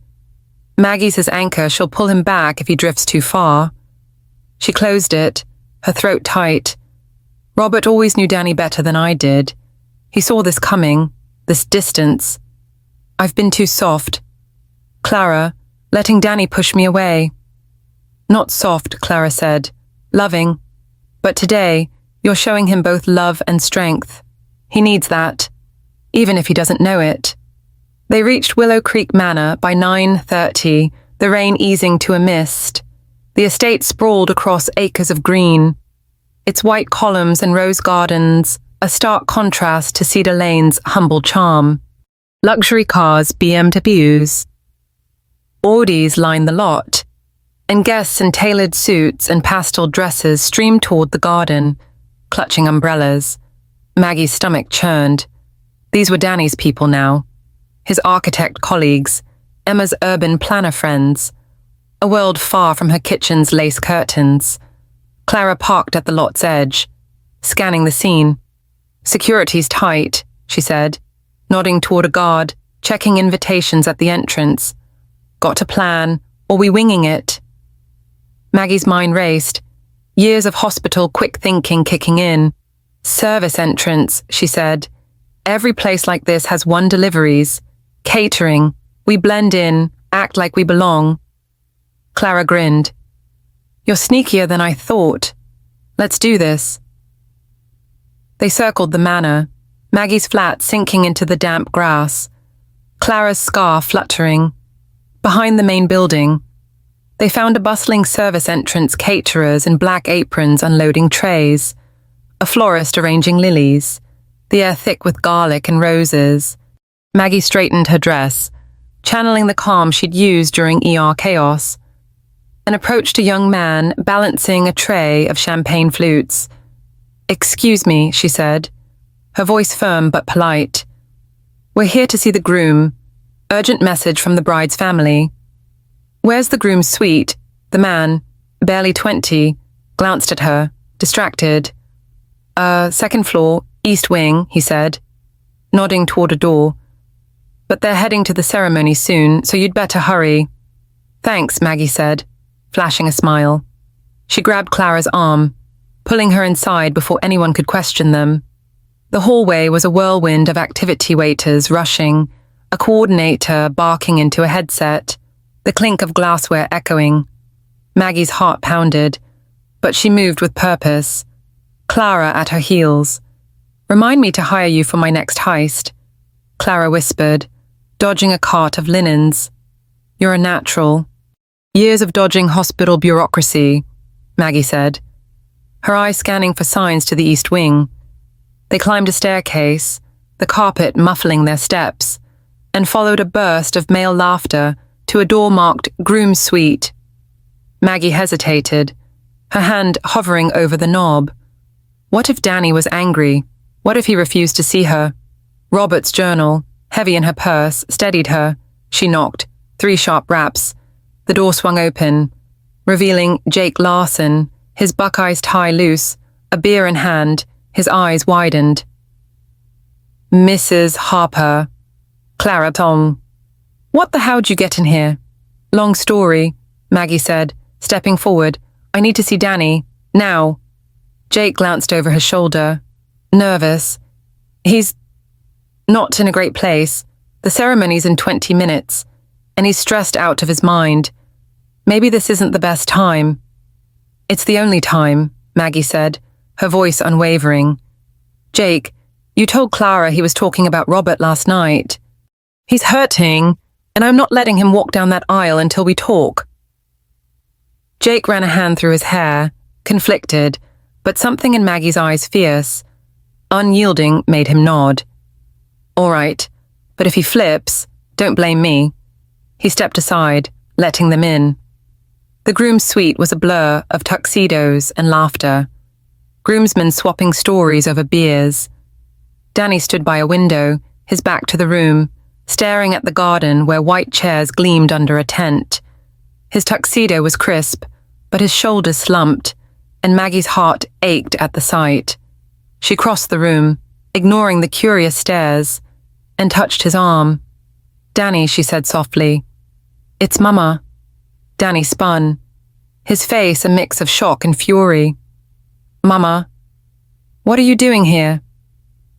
Maggie's his anchor, she'll pull him back if he drifts too far. She closed it, her throat tight. Robert always knew Danny better than I did. He saw this coming, this distance. I've been too soft. Clara, letting Danny push me away. Not soft, Clara said. Loving. But today, you're showing him both love and strength. He needs that, even if he doesn't know it. They reached Willow Creek Manor by 9:30, the rain easing to a mist. The estate sprawled across acres of green, its white columns and rose gardens a stark contrast to Cedar Lane's humble charm. Luxury cars, BMWs. Audis lined the lot, and guests in tailored suits and pastel dresses streamed toward the garden, clutching umbrellas. Maggie's stomach churned. These were Danny's people now, his architect colleagues, Emma's urban planner friends, a world far from her kitchen's lace curtains. Clara parked at the lot's edge, scanning the scene. Security's tight, she said, nodding toward a guard, checking invitations at the entrance. Got a plan, or we winging it? Maggie's mind raced, years of hospital quick thinking kicking in. Service entrance, she said. Every place like this has one deliveries. Catering. We blend in, act like we belong. Clara grinned. You're sneakier than I thought. Let's do this. They circled the manor, Maggie's flat sinking into the damp grass, Clara's scarf fluttering. Behind the main building, they found a bustling service entrance, caterers in black aprons unloading trays, a florist arranging lilies, the air thick with garlic and roses. Maggie straightened her dress, channeling the calm she'd used during ER chaos, and approached a young man balancing a tray of champagne flutes. Excuse me, she said, her voice firm but polite. We're here to see the groom. Urgent message from the bride's family. Where's the groom's suite? The man, barely 20, glanced at her, distracted. Second floor, east wing, he said, nodding toward a door. But they're heading to the ceremony soon, so you'd better hurry. Thanks, Maggie said, flashing a smile. She grabbed Clara's arm, pulling her inside before anyone could question them. The hallway was a whirlwind of activity waiters rushing, a coordinator barking into a headset, the clink of glassware echoing. Maggie's heart pounded, but she moved with purpose. Clara at her heels. "Remind me to hire you for my next heist," Clara whispered, dodging a cart of linens. "You're a natural." "Years of dodging hospital bureaucracy," Maggie said, her eyes scanning for signs to the east wing. They climbed a staircase, the carpet muffling their steps, and followed a burst of male laughter to a door marked Groom's Suite. Maggie hesitated, her hand hovering over the knob. What if Danny was angry? What if he refused to see her? Robert's journal, heavy in her purse, steadied her. She knocked, 3 sharp raps. The door swung open, revealing Jake Larson, his Buckeyes tie loose, a beer in hand, his eyes widened. "Mrs. Harper." Clara Tong. "What the how'd you get in here?" "Long story," Maggie said, stepping forward. "I need to see Danny. Now." Jake glanced over his shoulder. Nervous. "He's not in a great place. The ceremony's in 20 minutes, and he's stressed out of his mind. Maybe this isn't the best time." "It's the only time," Maggie said, her voice unwavering. "Jake, you told Clara he was talking about Robert last night. He's hurting, and I'm not letting him walk down that aisle until we talk." Jake ran a hand through his hair, conflicted, but something in Maggie's eyes fierce. Unyielding made him nod. "All right, but if he flips, don't blame me." He stepped aside, letting them in. The groom's suite was a blur of tuxedos and laughter. Groomsmen swapping stories over beers. Danny stood by a window, his back to the room, staring at the garden where white chairs gleamed under a tent. His tuxedo was crisp, but his shoulders slumped, and Maggie's heart ached at the sight. She crossed the room, ignoring the curious stares, and touched his arm. "Danny," she said softly. "It's Mama." Danny spun, his face a mix of shock and fury. "Mama, what are you doing here?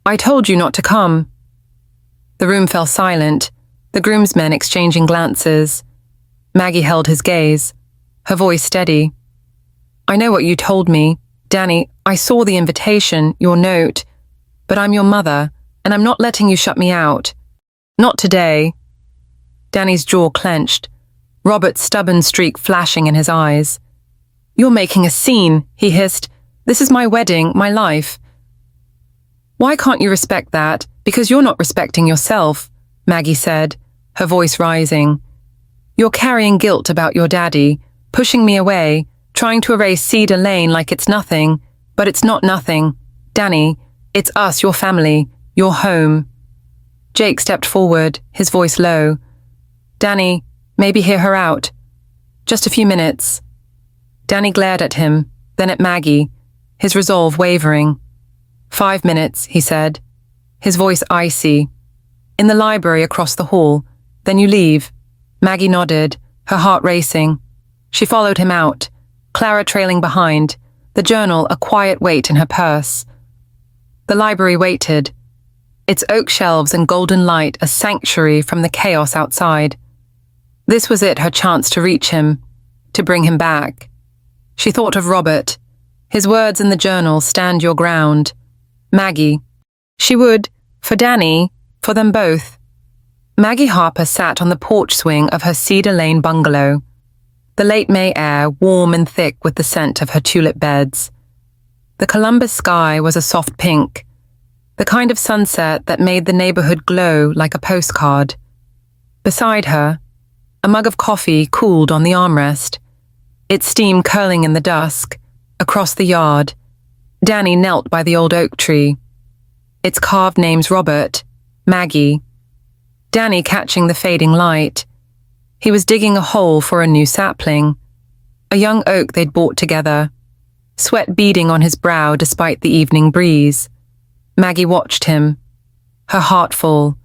I told you not to come." The room fell silent, the groomsmen exchanging glances. Maggie held his gaze, her voice steady. "I know what you told me. Danny, I saw the invitation, your note, but I'm your mother, and I'm not letting you shut me out. Not today." Danny's jaw clenched, Robert's stubborn streak flashing in his eyes. "You're making a scene," he hissed. "This is my wedding, my life." "Why can't you respect that? Because you're not respecting yourself," Maggie said, her voice rising. "You're carrying guilt about your daddy, pushing me away, trying to erase Cedar Lane like it's nothing, but it's not nothing. Danny, it's us, your family, your home." Jake stepped forward, his voice low. "Danny, maybe hear her out. Just a few minutes." Danny glared at him, then at Maggie, his resolve wavering. "5 minutes," he said, his voice icy. "In the library across the hall, then you leave." Maggie nodded, her heart racing. She followed him out, Clara trailing behind, the journal a quiet weight in her purse. The library waited, its oak shelves and golden light a sanctuary from the chaos outside. This was it, her chance to reach him, to bring him back. She thought of Robert, his words in the journal, "Stand your ground." Maggie. She would, for Danny, for them both. Maggie Harper sat on the porch swing of her Cedar Lane bungalow, the late May air warm and thick with the scent of her tulip beds. The Columbus sky was a soft pink, the kind of sunset that made the neighborhood glow like a postcard. Beside her, a mug of coffee cooled on the armrest, its steam curling in the dusk. Across the yard, Danny knelt by the old oak tree, its carved names Robert, Maggie. Danny catching the fading light. He was digging a hole for a new sapling, a young oak they'd bought together, sweat beading on his brow despite the evening breeze. Maggie watched him, her heart full,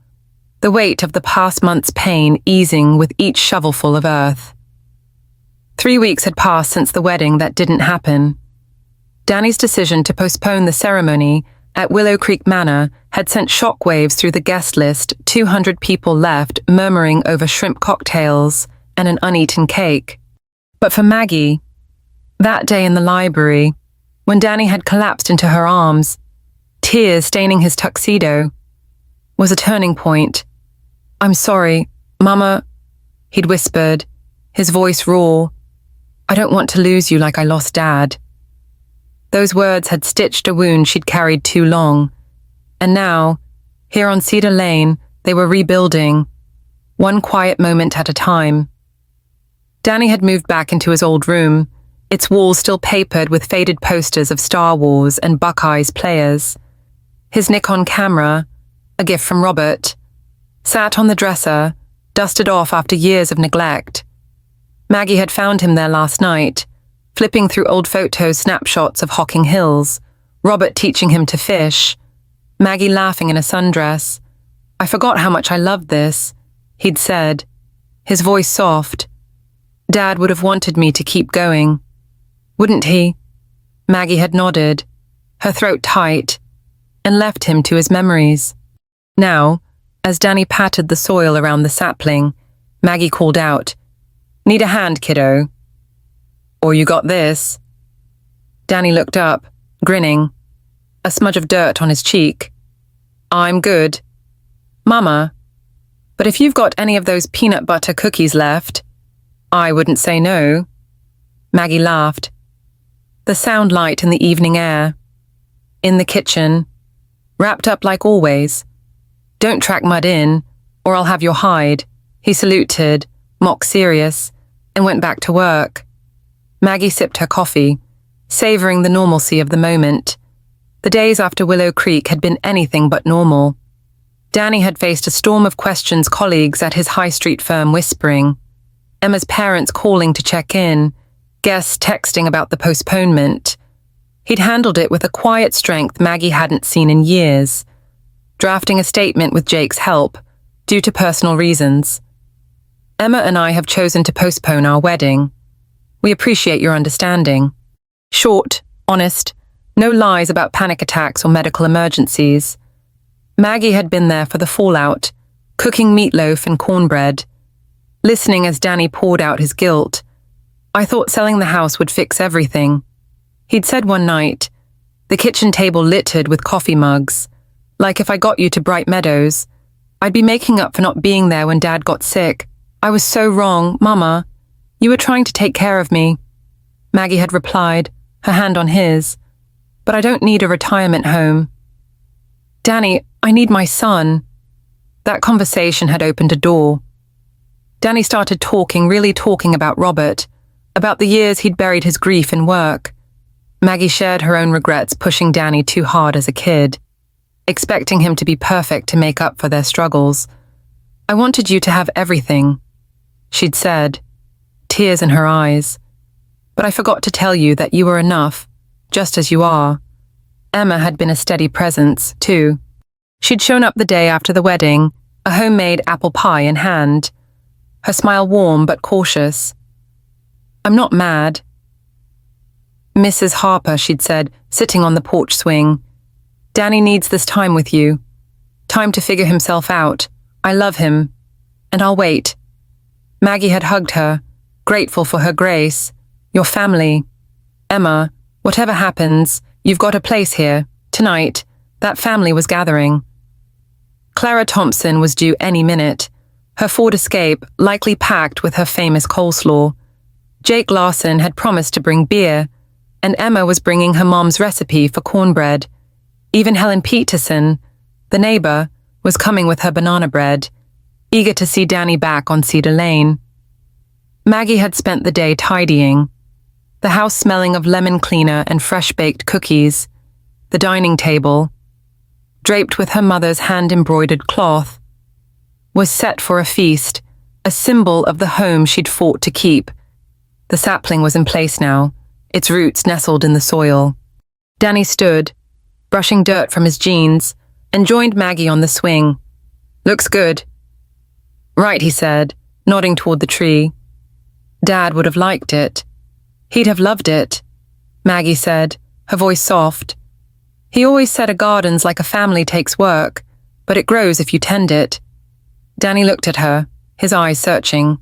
the weight of the past month's pain easing with each shovelful of earth. 3 weeks had passed since the wedding that didn't happen. Danny's decision to postpone the ceremony at Willow Creek Manor had sent shockwaves through the guest list, 200 people left murmuring over shrimp cocktails and an uneaten cake. But for Maggie, that day in the library, when Danny had collapsed into her arms, tears staining his tuxedo, was a turning point. "I'm sorry, Mama," he'd whispered, his voice raw. "I don't want to lose you like I lost Dad." Those words had stitched a wound she'd carried too long, and now, here on Cedar Lane, they were rebuilding, one quiet moment at a time. Danny had moved back into his old room, its walls still papered with faded posters of Star Wars and Buckeyes players. His Nikon camera, a gift from Robert, sat on the dresser, dusted off after years of neglect. Maggie had found him there last night, flipping through old photos, snapshots of Hocking Hills, Robert teaching him to fish, Maggie laughing in a sundress. "I forgot how much I loved this," he'd said, his voice soft. "Dad would have wanted me to keep going, wouldn't he?" Maggie had nodded, her throat tight, and left him to his memories. Now, as Danny patted the soil around the sapling, Maggie called out, "Need a hand, kiddo? Or you got this?" Danny looked up, grinning, a smudge of dirt on his cheek. "I'm good. Mama, but if you've got any of those peanut butter cookies left, I wouldn't say no." Maggie laughed, the sound light in the evening air. In the kitchen, wrapped up like always. "Don't track Mud in, or I'll have your hide," he saluted, mock serious, and went back to work. Maggie sipped her coffee, savoring the normalcy of the moment. The days after Willow Creek had been anything but normal. Danny had faced a storm of questions, colleagues at his high street firm whispering, Emma's parents calling to check in, guests texting about the postponement. He'd handled it with a quiet strength Maggie hadn't seen in years, drafting a statement with Jake's help, due to personal reasons. "Emma and I have chosen to postpone our wedding. We appreciate your understanding." Short, honest, no lies about panic attacks or medical emergencies. Maggie had been there for the fallout, cooking meatloaf and cornbread, listening as Danny poured out his guilt. "I thought selling the house would fix everything," he'd said one night, the kitchen table littered with coffee mugs. "Like if I got you to Bright Meadows, I'd be making up for not being there when Dad got sick. I was so wrong, Mama. You were trying to take care of me." Maggie had replied, her hand on his. "But I don't need a retirement home." "Danny, I need my son." That conversation had opened a door. Danny started talking, really talking about Robert, about the years he'd buried his grief in work. Maggie shared her own regrets pushing Danny too hard as a kid, expecting him to be perfect to make up for their struggles. "I wanted you to have everything," she'd said, tears in her eyes. "But I forgot to tell you that you were enough, just as you are." Emma had been a steady presence, too. She'd shown up the day after the wedding, a homemade apple pie in hand, her smile warm but cautious. "I'm not mad." "Mrs. Harper," she'd said, sitting on the porch swing. "Danny needs this time with you. Time to figure himself out. I love him. And I'll wait." Maggie had hugged her, grateful for her grace. "Your family. Emma, whatever happens, you've got a place here. Tonight, that family was gathering." Clara Thompson was due any minute, her Ford Escape likely packed with her famous coleslaw. Jake Larson had promised to bring beer, and Emma was bringing her mom's recipe for cornbread. Even Helen Peterson, the neighbor, was coming with her banana bread, eager to see Danny back on Cedar Lane. Maggie had spent the day tidying, the house smelling of lemon cleaner and fresh-baked cookies, the dining table, draped with her mother's hand-embroidered cloth, was set for a feast, a symbol of the home she'd fought to keep. The sapling was in place now, its roots nestled in the soil. Danny stood, brushing dirt from his jeans, and joined Maggie on the swing. "Looks good." "Right," he said, nodding toward the tree. Dad would have liked it. He'd have loved it, Maggie said, her voice soft. He always said a garden's like a family takes work, but it grows if you tend it. Danny looked at her, his eyes searching.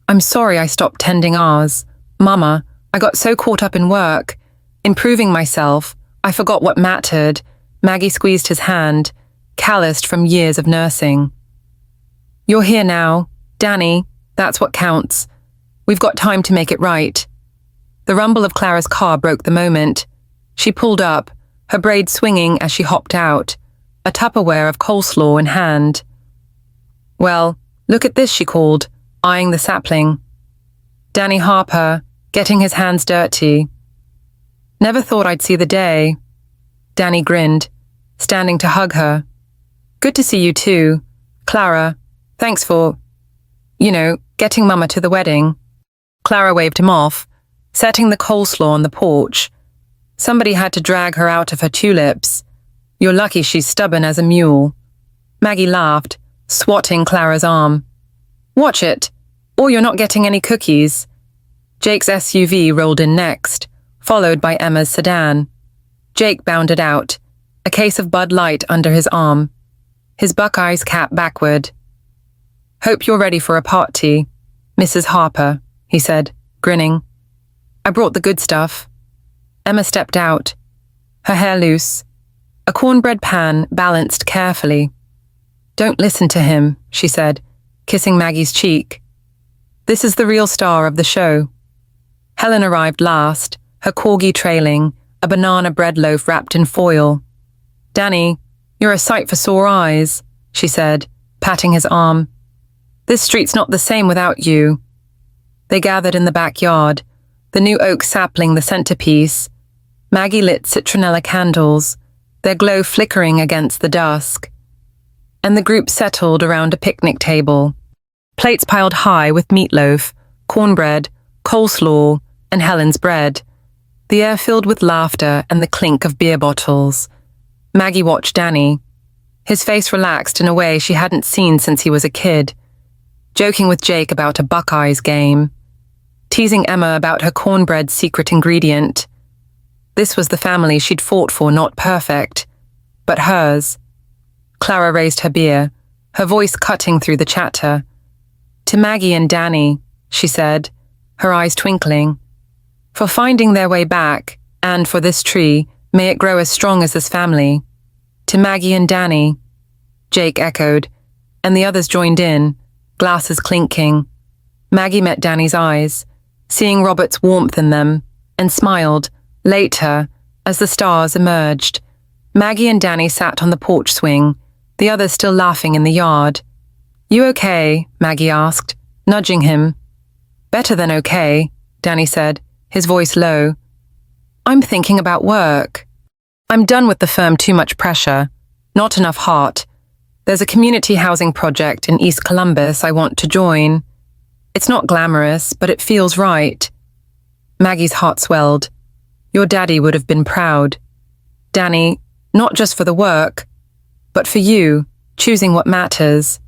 I'm sorry I stopped tending ours. Mama, I got so caught up in work, improving myself, I forgot what mattered. Maggie squeezed his hand, calloused from years of nursing. You're here now, Danny, that's what counts. We've got time to make it right. The rumble of Clara's car broke the moment. She pulled up, her braids swinging as she hopped out, a Tupperware of coleslaw in hand. Well, look at this, she called, eyeing the sapling. Danny Harper, getting his hands dirty. Never thought I'd see the day. Danny grinned, standing to hug her. Good to see you too, Clara. Thanks for, getting Mama to the wedding. Clara waved him off, setting the coleslaw on the porch. Somebody had to drag her out of her tulips. You're lucky she's stubborn as a mule. Maggie laughed, swatting Clara's arm. Watch it, or you're not getting any cookies. Jake's SUV rolled in next, followed by Emma's sedan. Jake bounded out, a case of Bud Light under his arm, his Buckeyes cap backward. Hope you're ready for a party, Mrs. Harper, he said, grinning. I brought the good stuff. Emma stepped out, her hair loose, a cornbread pan balanced carefully. Don't listen to him, she said, kissing Maggie's cheek. This is the real star of the show. Helen arrived last, her corgi trailing, a banana bread loaf wrapped in foil. Danny, you're a sight for sore eyes, she said, patting his arm. This street's not the same without you. They gathered in the backyard, the new oak sapling the centerpiece. Maggie lit citronella candles, their glow flickering against the dusk. And the group settled around a picnic table, plates piled high with meatloaf, cornbread, coleslaw, and Helen's bread, the air filled with laughter and the clink of beer bottles. Maggie watched Danny. His face relaxed in a way she hadn't seen since he was a kid, joking with Jake about a Buckeyes game, teasing Emma about her cornbread's secret ingredient. This was the family she'd fought for, not perfect, but hers. Clara raised her beer, her voice cutting through the chatter. To Maggie and Danny, she said, her eyes twinkling. For finding their way back, and for this tree, may it grow as strong as this family. To Maggie and Danny, Jake echoed, and the others joined in, glasses clinking. Maggie met Danny's eyes, seeing Robert's warmth in them, and smiled, later, as the stars emerged. Maggie and Danny sat on the porch swing, the others still laughing in the yard. You okay? Maggie asked, nudging him. Better than okay, Danny said, his voice low. I'm thinking about work. I'm done with the firm too much pressure, not enough heart. There's a community housing project in East Columbus I want to join. It's not glamorous, but it feels right. Maggie's heart swelled. Your daddy would have been proud. Danny, not just for the work, but for you, choosing what matters.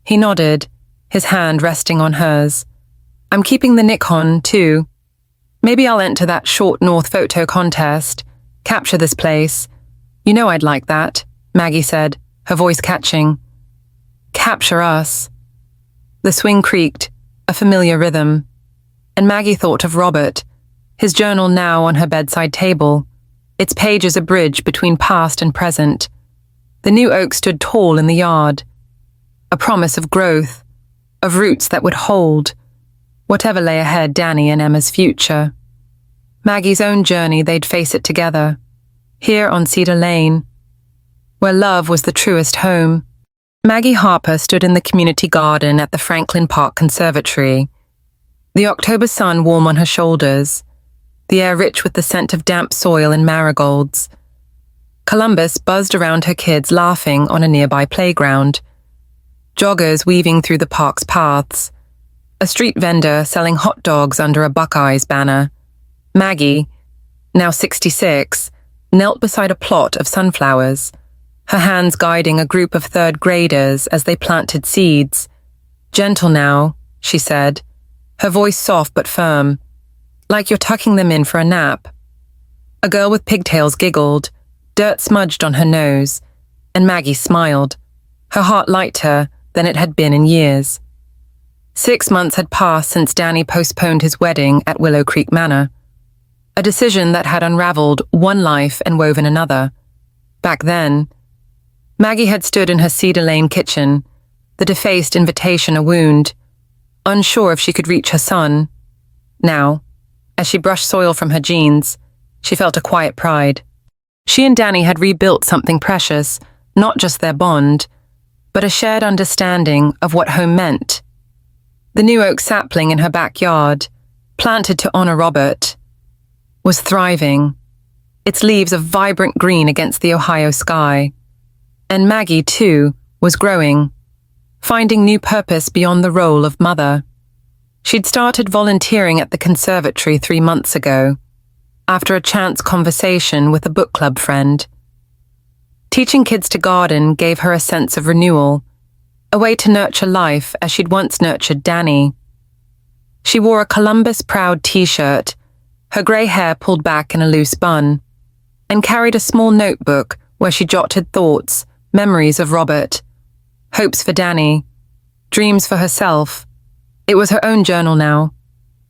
He nodded, his hand resting on hers. I'm keeping the Nikon, too. Maybe I'll enter that short North photo contest, capture this place. You know I'd like that, Maggie said, her voice catching. Capture us. The swing creaked, a familiar rhythm, and Maggie thought of Robert, his journal now on her bedside table, its pages a bridge between past and present. The new oak stood tall in the yard, a promise of growth, of roots that would hold, whatever lay ahead Danny and Emma's future. Maggie's own journey, they'd face it together, here on Cedar Lane, where love was the truest home. Maggie Harper stood in the community garden at the Franklin Park Conservatory, the October sun warm on her shoulders, the air rich with the scent of damp soil and marigolds. Columbus buzzed around her kids laughing on a nearby playground, joggers weaving through the park's paths, a street vendor selling hot dogs under a Buckeyes banner. Maggie, now 66, knelt beside a plot of sunflowers, her hands guiding a group of third graders as they planted seeds. Gentle now, she said, her voice soft but firm, like you're tucking them in for a nap. A girl with pigtails giggled, dirt smudged on her nose, and Maggie smiled, her heart lighter than it had been in years. 6 months had passed since Danny postponed his wedding at Willow Creek Manor, a decision that had unraveled one life and woven another. Back then, Maggie had stood in her Cedar Lane kitchen, the defaced invitation a wound, unsure if she could reach her son. Now, as she brushed soil from her jeans, she felt a quiet pride. She and Danny had rebuilt something precious, not just their bond, but a shared understanding of what home meant. The new oak sapling in her backyard, planted to honor Robert, was thriving, its leaves a vibrant green against the Ohio sky. And Maggie, too, was growing, finding new purpose beyond the role of mother. She'd started volunteering at the conservatory 3 months ago, after a chance conversation with a book club friend. Teaching kids to garden gave her a sense of renewal, a way to nurture life as she'd once nurtured Danny. She wore a Columbus-proud t-shirt, her grey hair pulled back in a loose bun, and carried a small notebook where she jotted thoughts, memories of Robert, hopes for Danny, dreams for herself. It was her own journal now,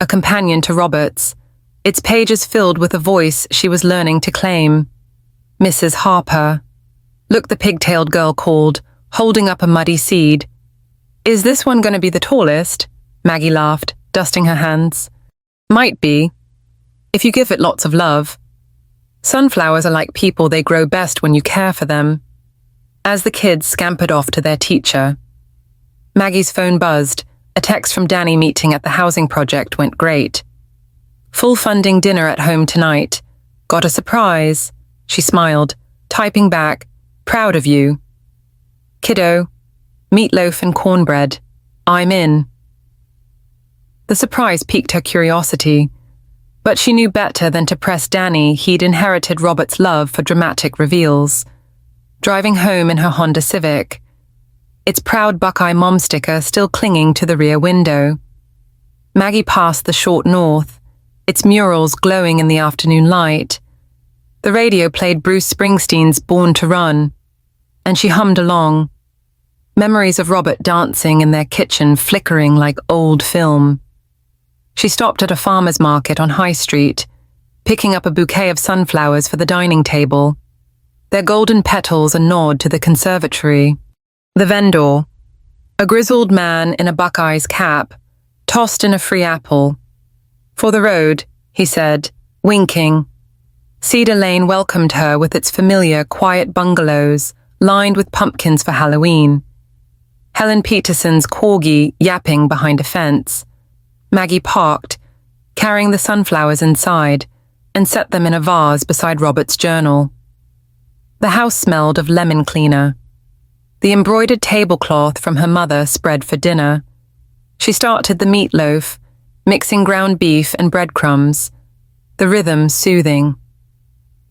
a companion to Robert's, its pages filled with a voice she was learning to claim. Mrs. Harper. Look, the pigtailed girl called, holding up a muddy seed. Is this one going to be the tallest? Maggie laughed, dusting her hands. Might be, if you give it lots of love. Sunflowers are like people, they grow best when you care for them. As the kids scampered off to their teacher, Maggie's phone buzzed. A text from Danny meeting at the housing project went great. Full funding dinner at home tonight. Got a surprise. She smiled, typing back, proud of you. Kiddo, meatloaf and cornbread. I'm in. The surprise piqued her curiosity, but she knew better than to press Danny. He'd inherited Robert's love for dramatic reveals. Driving home in her Honda Civic, its proud Buckeye mom sticker still clinging to the rear window. Maggie passed the short north, its murals glowing in the afternoon light. The radio played Bruce Springsteen's Born to Run, and she hummed along, memories of Robert dancing in their kitchen flickering like old film. She stopped at a farmer's market on High Street, picking up a bouquet of sunflowers for the dining table, their golden petals a nod to the conservatory. The vendor, a grizzled man in a Buckeye's cap, tossed in a free apple. For the road, he said, winking. Cedar Lane welcomed her with its familiar, quiet bungalows lined with pumpkins for Halloween. Helen Peterson's corgi yapping behind a fence. Maggie parked, carrying the sunflowers inside, and set them in a vase beside Robert's journal. The house smelled of lemon cleaner. The embroidered tablecloth from her mother spread for dinner. She started the meatloaf, mixing ground beef and breadcrumbs, the rhythm soothing.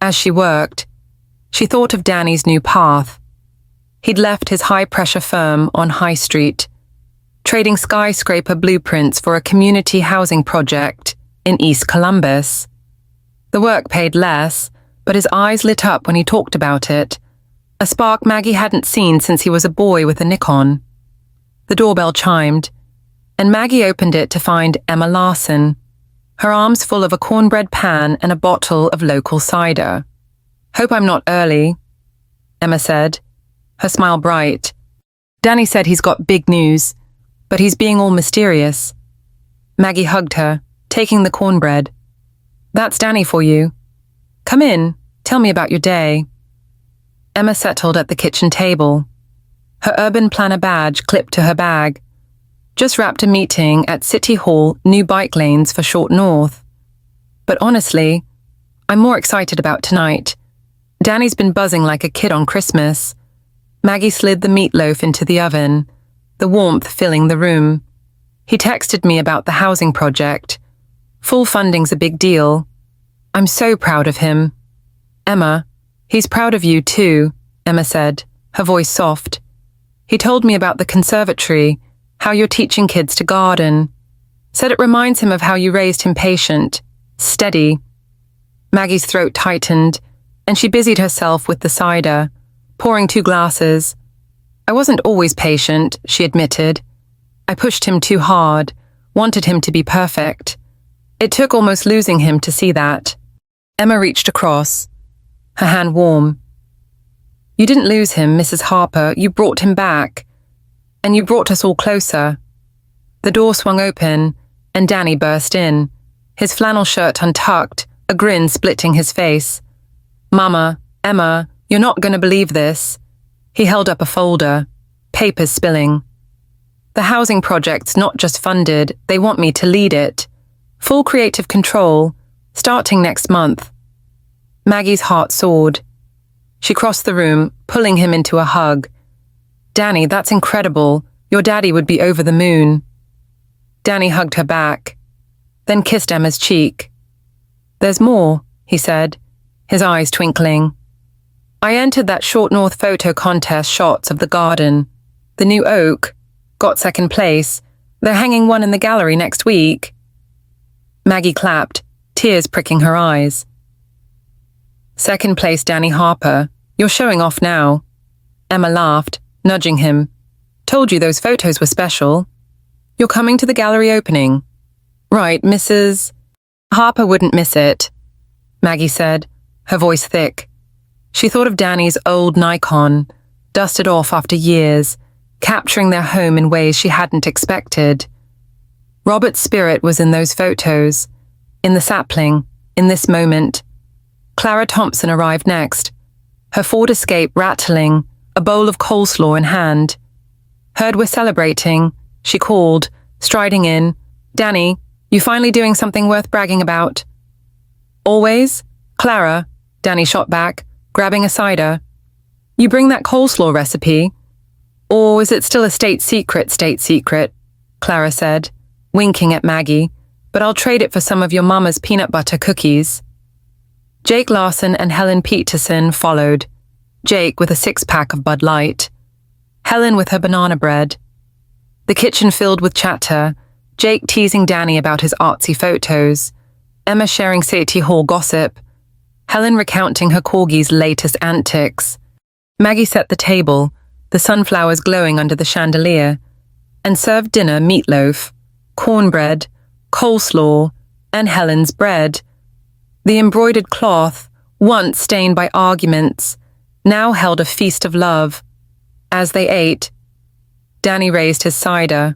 As she worked, she thought of Danny's new path. He'd left his high-pressure firm on High Street, trading skyscraper blueprints for a community housing project in East Columbus. The work paid less, but his eyes lit up when he talked about it, a spark Maggie hadn't seen since he was a boy with a Nikon. The doorbell chimed, and Maggie opened it to find Emma Larson, her arms full of a cornbread pan and a bottle of local cider. Hope I'm not early, Emma said, her smile bright. Danny said he's got big news, but he's being all mysterious. Maggie hugged her, taking the cornbread. That's Danny for you. Come in, tell me about your day. Emma settled at the kitchen table, her urban planner badge clipped to her bag. Just wrapped a meeting at City Hall, new bike lanes for Short North. But honestly, I'm more excited about tonight. Danny's been buzzing like a kid on Christmas. Maggie slid the meatloaf into the oven, the warmth filling the room. He texted me about the housing project. Full funding's a big deal. I'm so proud of him. Emma, he's proud of you too, Emma said, her voice soft. He told me about the conservatory, how you're teaching kids to garden. Said it reminds him of how you raised him patient, steady. Maggie's throat tightened, and she busied herself with the cider, pouring 2 glasses. I wasn't always patient, she admitted. I pushed him too hard, wanted him to be perfect. It took almost losing him to see that. Emma reached across, her hand warm. You didn't lose him, Mrs. Harper. You brought him back. And you brought us all closer. The door swung open, and Danny burst in, his flannel shirt untucked, a grin splitting his face. Mama, Emma, you're not going to believe this. He held up a folder, papers spilling. The housing project's not just funded, they want me to lead it. Full creative control, starting next month. Maggie's heart soared. She crossed the room, pulling him into a hug. Danny, that's incredible. Your daddy would be over the moon. Danny hugged her back, then kissed Emma's cheek. There's more, he said, his eyes twinkling. I entered that Short North photo contest shots of the garden. The new oak. Got second place. They're hanging one in the gallery next week. Maggie clapped, tears pricking her eyes. Second place, Danny Harper. You're showing off now. Emma laughed, nudging him. Told you those photos were special. You're coming to the gallery opening. Right, Mrs. Harper wouldn't miss it, Maggie said, her voice thick. She thought of Danny's old Nikon, dusted off after years, capturing their home in ways she hadn't expected. Robert's spirit was in those photos, in the sapling, in this moment. Clara Thompson arrived next, her Ford Escape rattling, a bowl of coleslaw in hand. Heard we're celebrating, she called, striding in. Danny, you finally doing something worth bragging about? Always? Clara, Danny shot back, grabbing a cider. You bring that coleslaw recipe? Or is it still a state secret, Clara said, winking at Maggie, but I'll trade it for some of your mama's peanut butter cookies. Jake Larson and Helen Peterson followed, Jake with a 6-pack of Bud Light, Helen with her banana bread. The kitchen filled with chatter, Jake teasing Danny about his artsy photos, Emma sharing City Hall gossip, Helen recounting her corgi's latest antics. Maggie set the table, the sunflowers glowing under the chandelier, and served dinner meatloaf, cornbread, coleslaw, and Helen's bread. The embroidered cloth, once stained by arguments, now held a feast of love. As they ate, Danny raised his cider.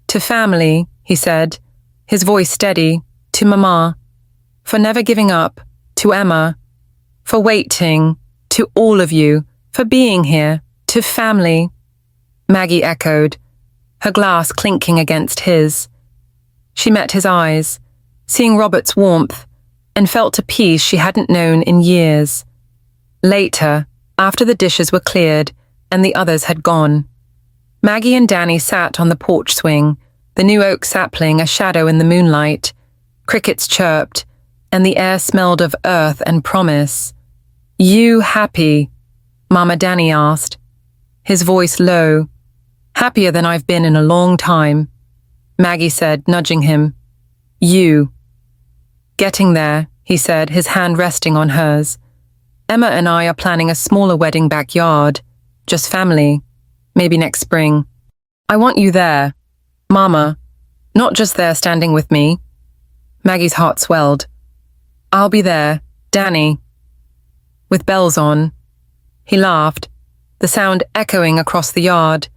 To family, he said, his voice steady, to Mama, for never giving up, to Emma, for waiting, to all of you, for being here, to family. Maggie echoed, her glass clinking against his. She met his eyes, seeing Robert's warmth, and felt a peace she hadn't known in years. Later, after the dishes were cleared and the others had gone, Maggie and Danny sat on the porch swing, the new oak sapling a shadow in the moonlight. Crickets chirped, and the air smelled of earth and promise. You happy? Mama Danny asked, his voice low. Happier than I've been in a long time, Maggie said, nudging him. You. Getting there, he said, his hand resting on hers. Emma and I are planning a smaller wedding backyard, just family, maybe next spring. I want you there, Mama, not just there standing with me. Maggie's heart swelled. I'll be there, Danny. With bells on. He laughed, the sound echoing across the yard.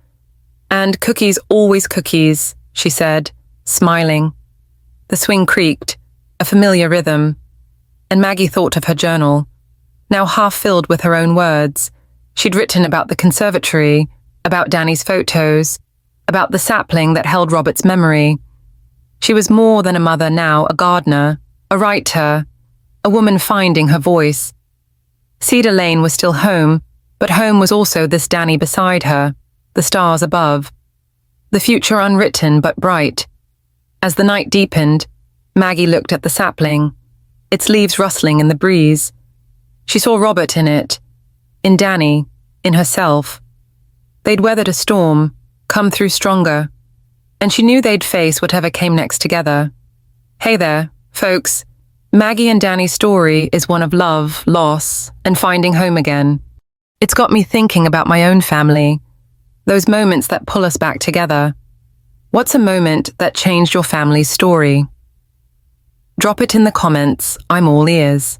And cookies, always cookies, she said, smiling. The swing creaked, a familiar rhythm, and Maggie thought of her journal, now half filled with her own words. She'd written about the conservatory, about Danny's photos, about the sapling that held Robert's memory. She was more than a mother now, a gardener, a writer, a woman finding her voice. Cedar Lane was still home, but home was also this Danny beside her, the stars above. The future unwritten but bright. As the night deepened, Maggie looked at the sapling, its leaves rustling in the breeze. She saw Robert in it, in Danny, in herself. They'd weathered a storm, come through stronger. and she knew they'd face whatever came next together. Hey there, folks. Maggie and Danny's story is one of love, loss, and finding home again. It's got me thinking about my own family, those moments that pull us back together. What's a moment that changed your family's story? Drop it in the comments. I'm all ears.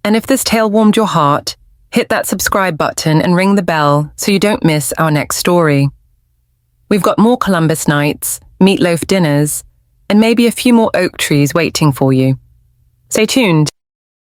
And if this tale warmed your heart, hit that subscribe button and ring the bell so you don't miss our next story. We've got more Columbus nights, meatloaf dinners, and maybe a few more oak trees waiting for you. Stay tuned.